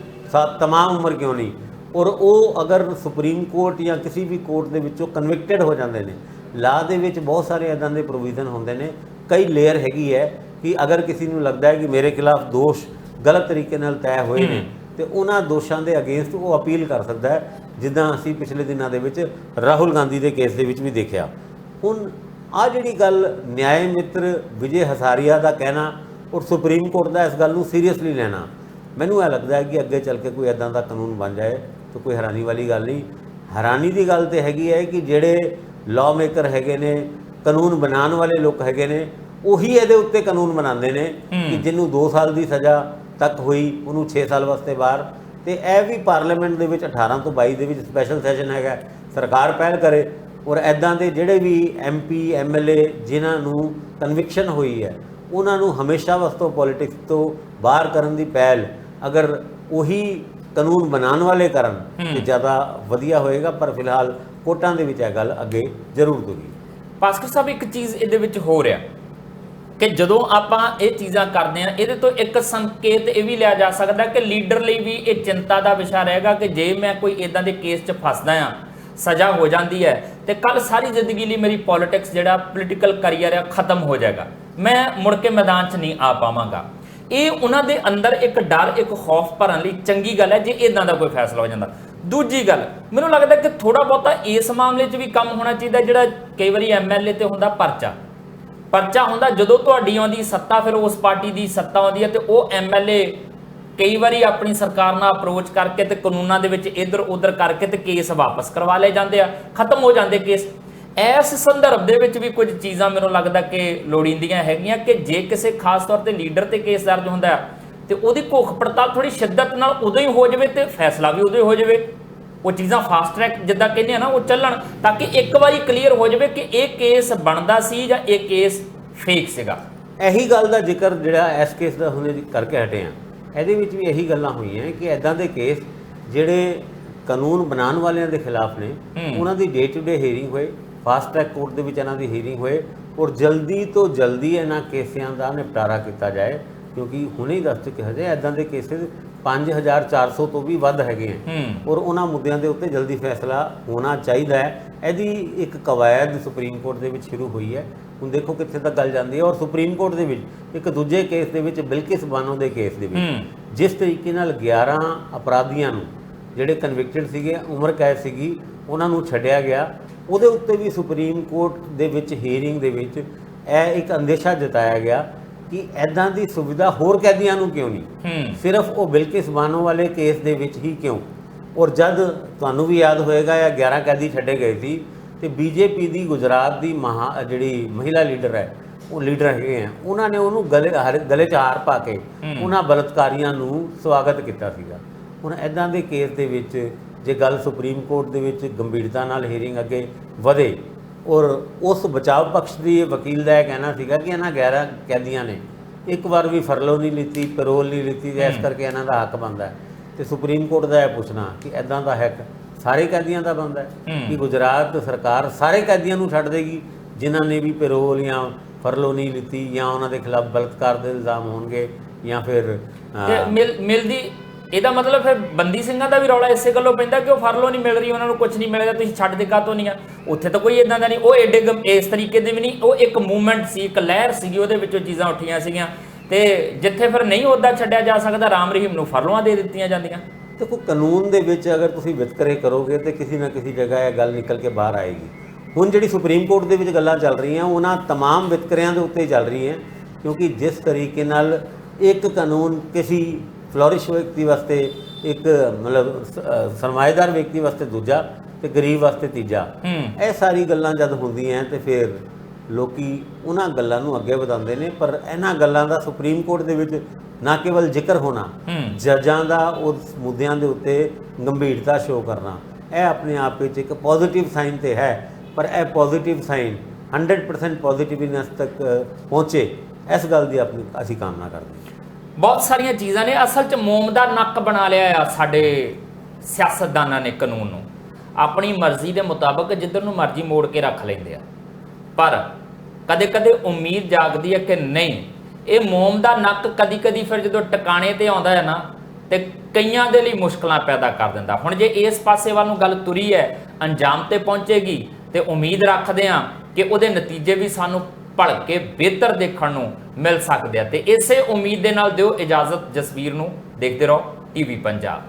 ਤਮਾਮ ਉਮਰ ਕਿਉਂ ਨਹੀਂ। ਔਰ ਉਹ ਅਗਰ ਸੁਪਰੀਮ ਕੋਰਟ ਜਾਂ ਕਿਸੇ ਵੀ ਕੋਰਟ ਦੇ ਵਿੱਚੋਂ ਕਨਵਿਕਟਡ ਹੋ ਜਾਂਦੇ ਨੇ, ਲਾਅ ਦੇ ਵਿੱਚ ਬਹੁਤ ਸਾਰੇ ਇੱਦਾਂ ਦੇ ਪ੍ਰੋਵੀਜ਼ਨ ਹੁੰਦੇ ਨੇ, ਕਈ ਲੇਅਰ ਹੈਗੀ ਹੈ ਕਿ ਅਗਰ ਕਿਸੇ ਨੂੰ ਲੱਗਦਾ ਹੈ ਕਿ ਮੇਰੇ ਖਿਲਾਫ ਦੋਸ਼ ਗਲਤ ਤਰੀਕੇ ਨਾਲ ਤੈਅ ਹੋਏ ਨੇ ਤੇ ਉਹਨਾਂ ਦੋਸ਼ਾਂ ਦੇ ਅਗੇਂਸਟ ਉਹ ਅਪੀਲ ਕਰ ਸਕਦਾ ਹੈ, ਜਿੱਦਾਂ ਅਸੀਂ ਪਿਛਲੇ ਦਿਨਾਂ ਦੇ ਵਿੱਚ ਰਾਹੁਲ ਗਾਂਧੀ ਦੇ ਕੇਸ ਦੇ ਵਿੱਚ ਵੀ ਦੇਖਿਆ। ਹੁਣ ਆਹ ਜਿਹੜੀ ਗੱਲ ਨਿਆਏ ਮਿੱਤਰ ਵਿਜੇ ਹਜ਼ਾਰੀਆ ਦਾ ਕਹਿਣਾ ਔਰ ਸੁਪਰੀਮ ਕੋਰਟ ਦਾ ਇਸ ਗੱਲ ਨੂੰ ਸੀਰੀਅਸਲੀ ਲੈਣਾ, ਮੈਨੂੰ ਇਹ ਲੱਗਦਾ ਹੈ ਕਿ ਅੱਗੇ ਚੱਲ ਕੇ ਕੋਈ ਇੱਦਾਂ ਦਾ ਕਾਨੂੰਨ ਬਣ ਜਾਏ ਤਾਂ ਕੋਈ ਹੈਰਾਨੀ ਵਾਲੀ ਗੱਲ ਨਹੀਂ। ਹੈਰਾਨੀ ਦੀ ਗੱਲ ਤਾਂ ਹੈਗੀ ਹੈ ਕਿ ਜਿਹੜੇ ਲਾਅ ਮੇਕਰ ਹੈਗੇ ਨੇ, ਕਾਨੂੰਨ ਬਣਾਉਣ ਵਾਲੇ ਲੋਕ ਹੈਗੇ ਨੇ, ਉਹੀ ਇਹਦੇ ਉੱਤੇ ਕਾਨੂੰਨ ਬਣਾਉਂਦੇ ਨੇ ਕਿ ਜਿਹਨੂੰ 2 ਸਾਲ ਦੀ ਸਜ਼ਾ ਤੱਕ ਹੋਈ ਉਹਨੂੰ 6 ਸਾਲ ਵਾਸਤੇ ਬਾਹਰ। ਤੇ ਇਹ ਵੀ ਪਾਰਲੀਮੈਂਟ ਦੇ ਵਿੱਚ 18 ਤੋਂ 22 ਦੇ ਵਿੱਚ ਸਪੈਸ਼ਲ ਸੈਸ਼ਨ ਹੈਗਾ, ਸਰਕਾਰ ਪਹਿਲ ਕਰੇ ਔਰ ਇੱਦਾਂ ਦੇ ਜਿਹੜੇ ਵੀ MP MLA ਜਿਨ੍ਹਾਂ ਨੂੰ ਕਨਵਿਕਸ਼ਨ ਹੋਈ ਹੈ ਉਹਨਾਂ ਨੂੰ ਹਮੇਸ਼ਾ ਵਾਸਤੇ ਪੋਲੀਟਿਕਸ ਤੋਂ ਬਾਹਰ ਕਰਨ ਦੀ ਪਹਿਲ ਅਗਰ ਉਹੀ ਕਾਨੂੰਨ ਬਣਾਉਣ ਵਾਲੇ ਕਰਨ ਤੇ ਜ਼ਿਆਦਾ ਵਧੀਆ ਹੋਏਗਾ। ਪਰ ਫਿਲਹਾਲ ਕੋਰਟਾਂ ਦੇ ਵਿੱਚ ਇਹ ਗੱਲ ਅੱਗੇ ਜ਼ਰੂਰ ਤੁਰੀ। ਭਾਸਕਰ ਸਾਹਿਬ, ਇੱਕ ਚੀਜ਼ ਇਹਦੇ ਵਿੱਚ ਹੋ ਰਿਹਾ ਕਿ ਜਦੋਂ ਆਪਾਂ ਇਹ ਚੀਜ਼ਾਂ ਕਰਦੇ ਹਾਂ, ਇਹਦੇ ਤੋਂ ਇੱਕ ਸੰਕੇਤ ਇਹ ਵੀ ਲਿਆ ਜਾ ਸਕਦਾ ਕਿ ਲੀਡਰ ਲਈ ਵੀ ਇਹ ਚਿੰਤਾ ਦਾ ਵਿਸ਼ਾ ਰਹੇਗਾ ਕਿ ਜੇ ਮੈਂ ਕੋਈ ਇਦਾਂ ਦੇ ਕੇਸ 'ਚ ਫਸਦਾ ਹਾਂ, ਸਜ਼ਾ ਹੋ ਜਾਂਦੀ ਹੈ ਤੇ ਕੱਲ ਸਾਰੀ ਜ਼ਿੰਦਗੀ ਲਈ ਮੇਰੀ ਪੋਲੀਟਿਕਸ ਜਿਹੜਾ ਪੋਲੀਟੀਕਲ ਕਰੀਅਰ ਹੈ ਖਤਮ ਹੋ ਜਾਏਗਾ, ਮੈਂ ਮੁੜ ਕੇ ਮੈਦਾਨ 'ਚ ਨਹੀਂ ਆ ਪਾਵਾਂਗਾ। ਇਹ ਉਹਨਾਂ ਦੇ ਅੰਦਰ ਇੱਕ ਡਰ, ਇੱਕ ਖੌਫ ਭਰਨ ਲਈ ਚੰਗੀ ਗੱਲ ਹੈ ਜੇ ਇਦਾਂ ਦਾ ਕੋਈ ਫੈਸਲਾ ਹੋ ਜਾਂਦਾ। ਦੂਜੀ ਗੱਲ, ਮੈਨੂੰ ਲੱਗਦਾ ਕਿ ਥੋੜਾ ਬਹੁਤਾ ਇਸ ਮਾਮਲੇ 'ਚ ਵੀ ਕੰਮ ਹੋਣਾ ਚਾਹੀਦਾ। ਜਿਹੜਾ ਕਈ ਵਾਰੀ MLA ਤੇ ਹੁੰਦਾ ਪਰਚਾ ਹੁੰਦਾ, ਜਦੋਂ ਤੁਹਾਡੀ ਆਉਂਦੀ ਸੱਤਾ, ਫਿਰ ਉਸ ਪਾਰਟੀ ਦੀ ਸੱਤਾ ਆਉਂਦੀ ਹੈ ਤੇ ਉਹ MLA ਕਈ ਵਾਰੀ ਆਪਣੀ ਸਰਕਾਰ ਨਾਲ ਅਪਰੋਚ ਕਰਕੇ ਤੇ ਕਾਨੂੰਨਾਂ ਦੇ ਵਿੱਚ ਇੱਧਰ ਉੱਧਰ ਕਰਕੇ ਤੇ ਕੇਸ ਵਾਪਸ ਕਰਵਾ ਲਏ ਜਾਂਦੇ ਆ, ਖਤਮ ਹੋ ਜਾਂਦੇ ਕੇਸ। ਇਸ ਸੰਦਰਭ ਦੇ ਵਿੱਚ ਵੀ ਕੁਝ ਚੀਜ਼ਾਂ ਮੈਨੂੰ ਲੱਗਦਾ ਕਿ ਲੋੜੀਂਦੀਆਂ ਹੈਗੀਆਂ ਕਿ ਜੇ ਕਿਸੇ ਖਾਸ ਤੌਰ ਤੇ ਲੀਡਰ ਤੇ ਕੇਸ ਦਰਜ ਹੁੰਦਾ ਤੇ ਉਹਦੀ ਭੁੱਖ ਪੜਤਾਲ ਥੋੜੀ ਸ਼ਿੱਦਤ ਨਾਲ ਉਦੋਂ ਹੀ ਹੋ ਜਾਵੇ ਤੇ ਫੈਸਲਾ ਵੀ ਉਦੋਂ ਹੀ ਹੋ ਜਾਵੇ। ਉਹ ਚੀਜ਼ਾਂ ਫਾਸਟ ਟਰੈਕ ਜਿੱਦਾਂ ਕਹਿੰਦੇ ਆ ਨਾ, ਉਹ ਚੱਲਣ, ਤਾਂ ਕਿ ਇੱਕ ਵਾਰੀ ਕਲੀਅਰ ਹੋ ਜਾਵੇ ਕਿ ਇਹ ਕੇਸ ਬਣਦਾ ਸੀ ਜਾਂ ਇਹ ਕੇਸ ਫੇਕ ਸੀਗਾ। ਇਹੀ ਗੱਲ ਦਾ ਜ਼ਿਕਰ ਜਿਹੜਾ ਇਸ ਕੇਸ ਦਾ ਹੁਣੇ ਕਰਕੇ ਹਟੇ ਆ, ਇਹਦੇ ਵਿੱਚ ਵੀ ਇਹੀ ਗੱਲਾਂ ਹੋਈਆਂ ਕਿ ਇੱਦਾਂ ਦੇ ਕੇਸ ਜਿਹੜੇ ਕਾਨੂੰਨ ਬਣਾਉਣ ਵਾਲਿਆਂ ਦੇ ਖਿਲਾਫ ਨੇ, ਉਹਨਾਂ ਦੀ ਡੇ ਟੂ ਡੇ ਹੀਅਰਿੰਗ ਹੋਏ, ਫਾਸਟ ਟਰੈਕ ਕੋਰਟ ਦੇ ਵਿੱਚ ਇਹਨਾਂ ਦੀ ਹੀਅਰਿੰਗ ਹੋਏ ਔਰ ਜਲਦੀ ਤੋਂ ਜਲਦੀ ਇਹਨਾਂ ਕੇਸਿਆਂ ਦਾ ਨਿਪਟਾਰਾ ਕੀਤਾ ਜਾਏ। ਕਿਉਂਕਿ ਹੁਣੇ ਹੀ ਦੱਸ ਚੁੱਕੇ ਹਜੇ ਇੱਦਾਂ ਦੇ ਕੇਸਿਸ 5400 ਤੋਂ ਵੀ ਵੱਧ ਹੈਗੇ ਹੈ ਔਰ ਉਹਨਾਂ ਮੁੱਦਿਆਂ ਦੇ ਉੱਤੇ ਜਲਦੀ ਫੈਸਲਾ ਹੋਣਾ ਚਾਹੀਦਾ ਹੈ। ਇਹਦੀ ਇੱਕ ਕਵਾਇਦ ਸੁਪਰੀਮ ਕੋਰਟ ਦੇ ਵਿੱਚ ਸ਼ੁਰੂ ਹੋਈ ਹੈ, ਹੁਣ ਦੇਖੋ ਕਿੱਥੇ ਤੱਕ ਗੱਲ ਜਾਂਦੀ ਹੈ। ਔਰ ਸੁਪਰੀਮ ਕੋਰਟ ਦੇ ਵਿੱਚ ਇੱਕ ਦੂਜੇ ਕੇਸ ਦੇ ਵਿੱਚ ਬਿਲਕਿਸ ਬਾਨੋ ਦੇ ਕੇਸ ਦੇ ਵਿੱਚ ਜਿਸ ਤਰੀਕੇ ਨਾਲ 11 ਅਪਰਾਧੀਆਂ ਨੂੰ ਜਿਹੜੇ ਕਨਵਿਕਟਡ ਸੀਗੇ, ਉਮਰ ਕੈਦ ਸੀਗੀ, ਉਹਨਾਂ ਨੂੰ ਛੱਡਿਆ ਗਿਆ, ਉਹਦੇ ਉੱਤੇ ਵੀ ਸੁਪਰੀਮ ਕੋਰਟ ਦੇ ਵਿੱਚ ਹੀਅਰਿੰਗ ਦੇ ਵਿੱਚ ਇਹ ਇੱਕ ਅੰਦੇਸ਼ਾ ਜਤਾਇਆ ਗਿਆ ਕਿ ਇੱਦਾਂ ਦੀ ਸੁਵਿਧਾ ਹੋਰ ਕੈਦੀਆਂ ਨੂੰ ਕਿਉਂ ਨਹੀਂ, ਸਿਰਫ ਉਹ ਬਿਲਕਿਸ ਬਾਨੋ ਵਾਲੇ ਕੇਸ ਦੇ ਵਿੱਚ ਹੀ ਕਿਉਂ। ਔਰ ਜਦ ਤੁਹਾਨੂੰ ਵੀ ਯਾਦ ਹੋਏਗਾ ਇਹ 11 ਕੈਦੀ ਛੱਡੇ ਗਏ ਸੀ ਤੇ BJP ਦੀ ਗੁਜਰਾਤ ਦੀ ਜਿਹੜੀ ਮਹਿਲਾ ਲੀਡਰ ਹੈ, ਉਹ ਲੀਡਰ ਹੈਗੇ ਆ, ਉਹਨਾਂ ਨੇ ਉਹਨੂੰ ਗਲੇ 'ਚ ਹਾਰ ਪਾ ਕੇ ਉਹਨਾਂ ਬਲਾਤਕਾਰੀਆਂ ਨੂੰ ਸਵਾਗਤ ਕੀਤਾ ਸੀਗਾ। ਹੁਣ ਇੱਦਾਂ ਦੇ ਕੇਸ ਦੇ ਵਿੱਚ ਜੇ ਗੱਲ ਸੁਪਰੀਮ ਕੋਰਟ ਦੇ ਵਿੱਚ ਗੰਭੀਰਤਾ ਨਾਲ ਹੀਅਰਿੰਗ ਅੱਗੇ ਵਧੇ ਔਰ ਉਸ ਬਚਾਅ ਪਕਸ਼ ਦੀ ਵਕੀਲ ਦਾ ਇਹ ਕਹਿਣਾ ਸੀਗਾ ਕਿ ਇਹਨਾਂ 11 ਕੈਦੀਆਂ ਨੇ ਇੱਕ ਵਾਰ ਵੀ ਫਰਲੋ ਨਹੀਂ ਲਿੱਤੀ, ਪੈਰੋਲ ਨਹੀਂ ਲਿੱਤੀ, ਇਸ ਕਰਕੇ ਇਹਨਾਂ ਦਾ ਹੱਕ ਬਣਦਾ ਹੈ। ਤੇ ਸੁਪਰੀਮ ਕੋਰਟ ਦਾ ਇਹ ਪੁੱਛਣਾ ਕਿ ਇੱਦਾਂ ਦਾ ਹੱਕ ਸਾਰੇ ਕੈਦੀਆਂ ਦਾ ਬਣਦਾ ਹੈ ਕਿ ਗੁਜਰਾਤ ਸਰਕਾਰ ਸਾਰੇ ਕੈਦੀਆਂ ਨੂੰ ਛੱਡ ਦੇਗੀ ਜਿਨ੍ਹਾਂ ਨੇ ਵੀ ਪੈਰੋਲ ਜਾਂ ਫਰਲੋ ਨਹੀਂ ਲਿੱਤੀ ਜਾਂ ਉਹਨਾਂ ਦੇ ਖਿਲਾਫ ਬਲਾਤਕਾਰ ਦੇ ਇਲਜ਼ਾਮ ਹੋਣਗੇ ਜਾਂ ਫਿਰ ਮਿਲਦੀ। ਇਹਦਾ ਮਤਲਬ ਫਿਰ ਬੰਦੀ ਸਿੰਘਾਂ ਦਾ ਵੀ ਰੌਲਾ ਇਸੇ ਗੱਲੋਂ ਪੈਂਦਾ ਕਿ ਉਹ ਫਰਲੋ ਨਹੀਂ ਮਿਲ ਰਹੀ, ਉਹਨਾਂ ਨੂੰ ਕੁਝ ਨਹੀਂ ਮਿਲੇਗਾ, ਤੁਸੀਂ ਛੱਡ ਦੇ ਕਾਹਤੋਂ ਨਹੀਂ ਆ। ਉੱਥੇ ਤਾਂ ਕੋਈ ਇਦਾਂ ਦਾ ਨਹੀਂ, ਉਹ ਐਡੇ ਇਸ ਤਰੀਕੇ ਦੇ ਵੀ ਨਹੀਂ, ਉਹ ਇੱਕ ਮੂਵਮੈਂਟ ਸੀ, ਇੱਕ ਲਹਿਰ ਸੀਗੀ, ਉਹਦੇ ਵਿੱਚੋਂ ਚੀਜ਼ਾਂ ਉੱਠੀਆਂ ਸੀਗੀਆਂ। ਤੇ ਜਿੱਥੇ ਫਿਰ ਨਹੀਂ ਉੱਦਾਂ ਛੱਡਿਆ ਜਾ ਸਕਦਾ, ਰਾਮ ਰਹੀਮ ਨੂੰ ਫਰਲੋਆਂ ਦੇ ਦਿੱਤੀਆਂ ਜਾਂਦੀਆਂ। ਦੇਖੋ ਕਾਨੂੰਨ ਦੇ ਵਿੱਚ ਅਗਰ ਤੁਸੀਂ ਵਿਤਕਰੇ ਕਰੋਗੇ ਤਾਂ ਕਿਸੇ ਨਾ ਕਿਸੇ ਜਗ੍ਹਾ ਇਹ ਗੱਲ ਨਿਕਲ ਕੇ ਬਾਹਰ ਆਏਗੀ। ਹੁਣ ਜਿਹੜੀ ਸੁਪਰੀਮ ਕੋਰਟ ਦੇ ਵਿੱਚ ਗੱਲਾਂ ਚੱਲ ਰਹੀਆਂ ਉਹਨਾਂ ਤਮਾਮ ਵਿਤਕਰਿਆਂ ਦੇ ਉੱਤੇ ਚੱਲ ਰਹੀਆਂ, ਕਿਉਂਕਿ ਜਿਸ ਤਰੀਕੇ ਨਾਲ ਇੱਕ ਕਾਨੂੰਨ ਕਿਸੇ ਫਲੋਰਿਸ਼ ਵਿਅਕਤੀ ਵਾਸਤੇ, ਇੱਕ ਮਤਲਬ ਸਰਮਾਏਦਾਰ ਵਿਅਕਤੀ ਵਾਸਤੇ ਦੂਜਾ ਤੇ ਗਰੀਬ ਵਾਸਤੇ ਤੀਜਾ, ਇਹ ਸਾਰੀ ਗੱਲਾਂ ਜਦ ਹੁੰਦੀਆਂ ਤੇ ਫਿਰ ਲੋਕੀ ਉਹਨਾਂ ਗੱਲਾਂ ਨੂੰ ਅੱਗੇ ਵਧਾਉਂਦੇ ਨੇ। ਪਰ ਇਹਨਾਂ ਗੱਲਾਂ ਦਾ ਸੁਪਰੀਮ ਕੋਰਟ ਦੇ ਵਿੱਚ ਨਾ ਕੇਵਲ ਜ਼ਿਕਰ ਹੋਣਾ, ਜੱਜਾਂ ਦਾ ਉਸ ਮੁੱਦਿਆਂ ਦੇ ਉੱਤੇ ਗੰਭੀਰਤਾ ਸ਼ੋਅ ਕਰਨਾ, ਇਹ ਆਪਣੇ ਆਪ ਵਿੱਚ ਇੱਕ ਪੋਜ਼ਿਟਿਵ ਸਾਈਨ ਤੇ ਹੈ। ਪਰ ਇਹ ਪੋਜ਼ਿਟਿਵ ਸਾਈਨ 100% ਪੋਜ਼ਿਟਿਵਨੈਸ ਤੱਕ ਪਹੁੰਚੇ, ਇਸ ਗੱਲ ਦੀ ਆਪਣੀ ਅਸੀਂ ਕਾਮਨਾ ਕਰਦੇ ਹਾਂ। ਬਹੁਤ ਸਾਰੀਆਂ ਚੀਜ਼ਾਂ ਨੇ, ਅਸਲ 'ਚ ਮੋਮ ਦਾ ਨੱਕ ਬਣਾ ਲਿਆ ਆ ਸਾਡੇ ਸਿਆਸਤਦਾਨਾਂ ਨੇ ਕਾਨੂੰਨ ਨੂੰ, ਆਪਣੀ ਮਰਜ਼ੀ ਦੇ ਮੁਤਾਬਕ ਜਿੱਧਰ ਨੂੰ ਮਰਜ਼ੀ ਮੋੜ ਕੇ ਰੱਖ ਲੈਂਦੇ ਆ। ਪਰ ਕਦੇ ਕਦੇ ਉਮੀਦ ਜਾਗਦੀ ਹੈ ਕਿ ਨਹੀਂ, ਇਹ ਮੋਮ ਦਾ ਨੱਕ ਕਦੀ ਕਦੀ ਫਿਰ ਜਦੋਂ ਟਿਕਾਣੇ ਤੇ ਆਉਂਦਾ ਹੈ ਨਾ ਤੇ ਕਈਆਂ ਦੇ ਲਈ ਮੁਸ਼ਕਲਾਂ ਪੈਦਾ ਕਰ ਦਿੰਦਾ। ਹੁਣ ਜੇ ਇਸ ਪਾਸੇ ਵੱਲ ਨੂੰ ਗੱਲ ਤੁਰੀ ਹੈ, ਅੰਜਾਮ ਤੇ ਪਹੁੰਚੇਗੀ ਤੇ ਉਮੀਦ ਰੱਖਦੇ ਹਾਂ ਕਿ ਉਹਦੇ ਨਤੀਜੇ ਵੀ ਸਾਨੂੰ ਭਲਕੇ ਬਿਹਤਰ ਦੇਖਣ ਨੂੰ ਮਿਲ ਸਕਦੇ ਆ। ਤੇ ਇਸੇ ਉਮੀਦ ਦੇ ਨਾਲ ਦਿਓ ਇਜਾਜ਼ਤ ਜਸਵੀਰ ਨੂੰ। ਦੇਖਦੇ ਰਹੋ ਟੀਵੀ ਪੰਜਾਬ।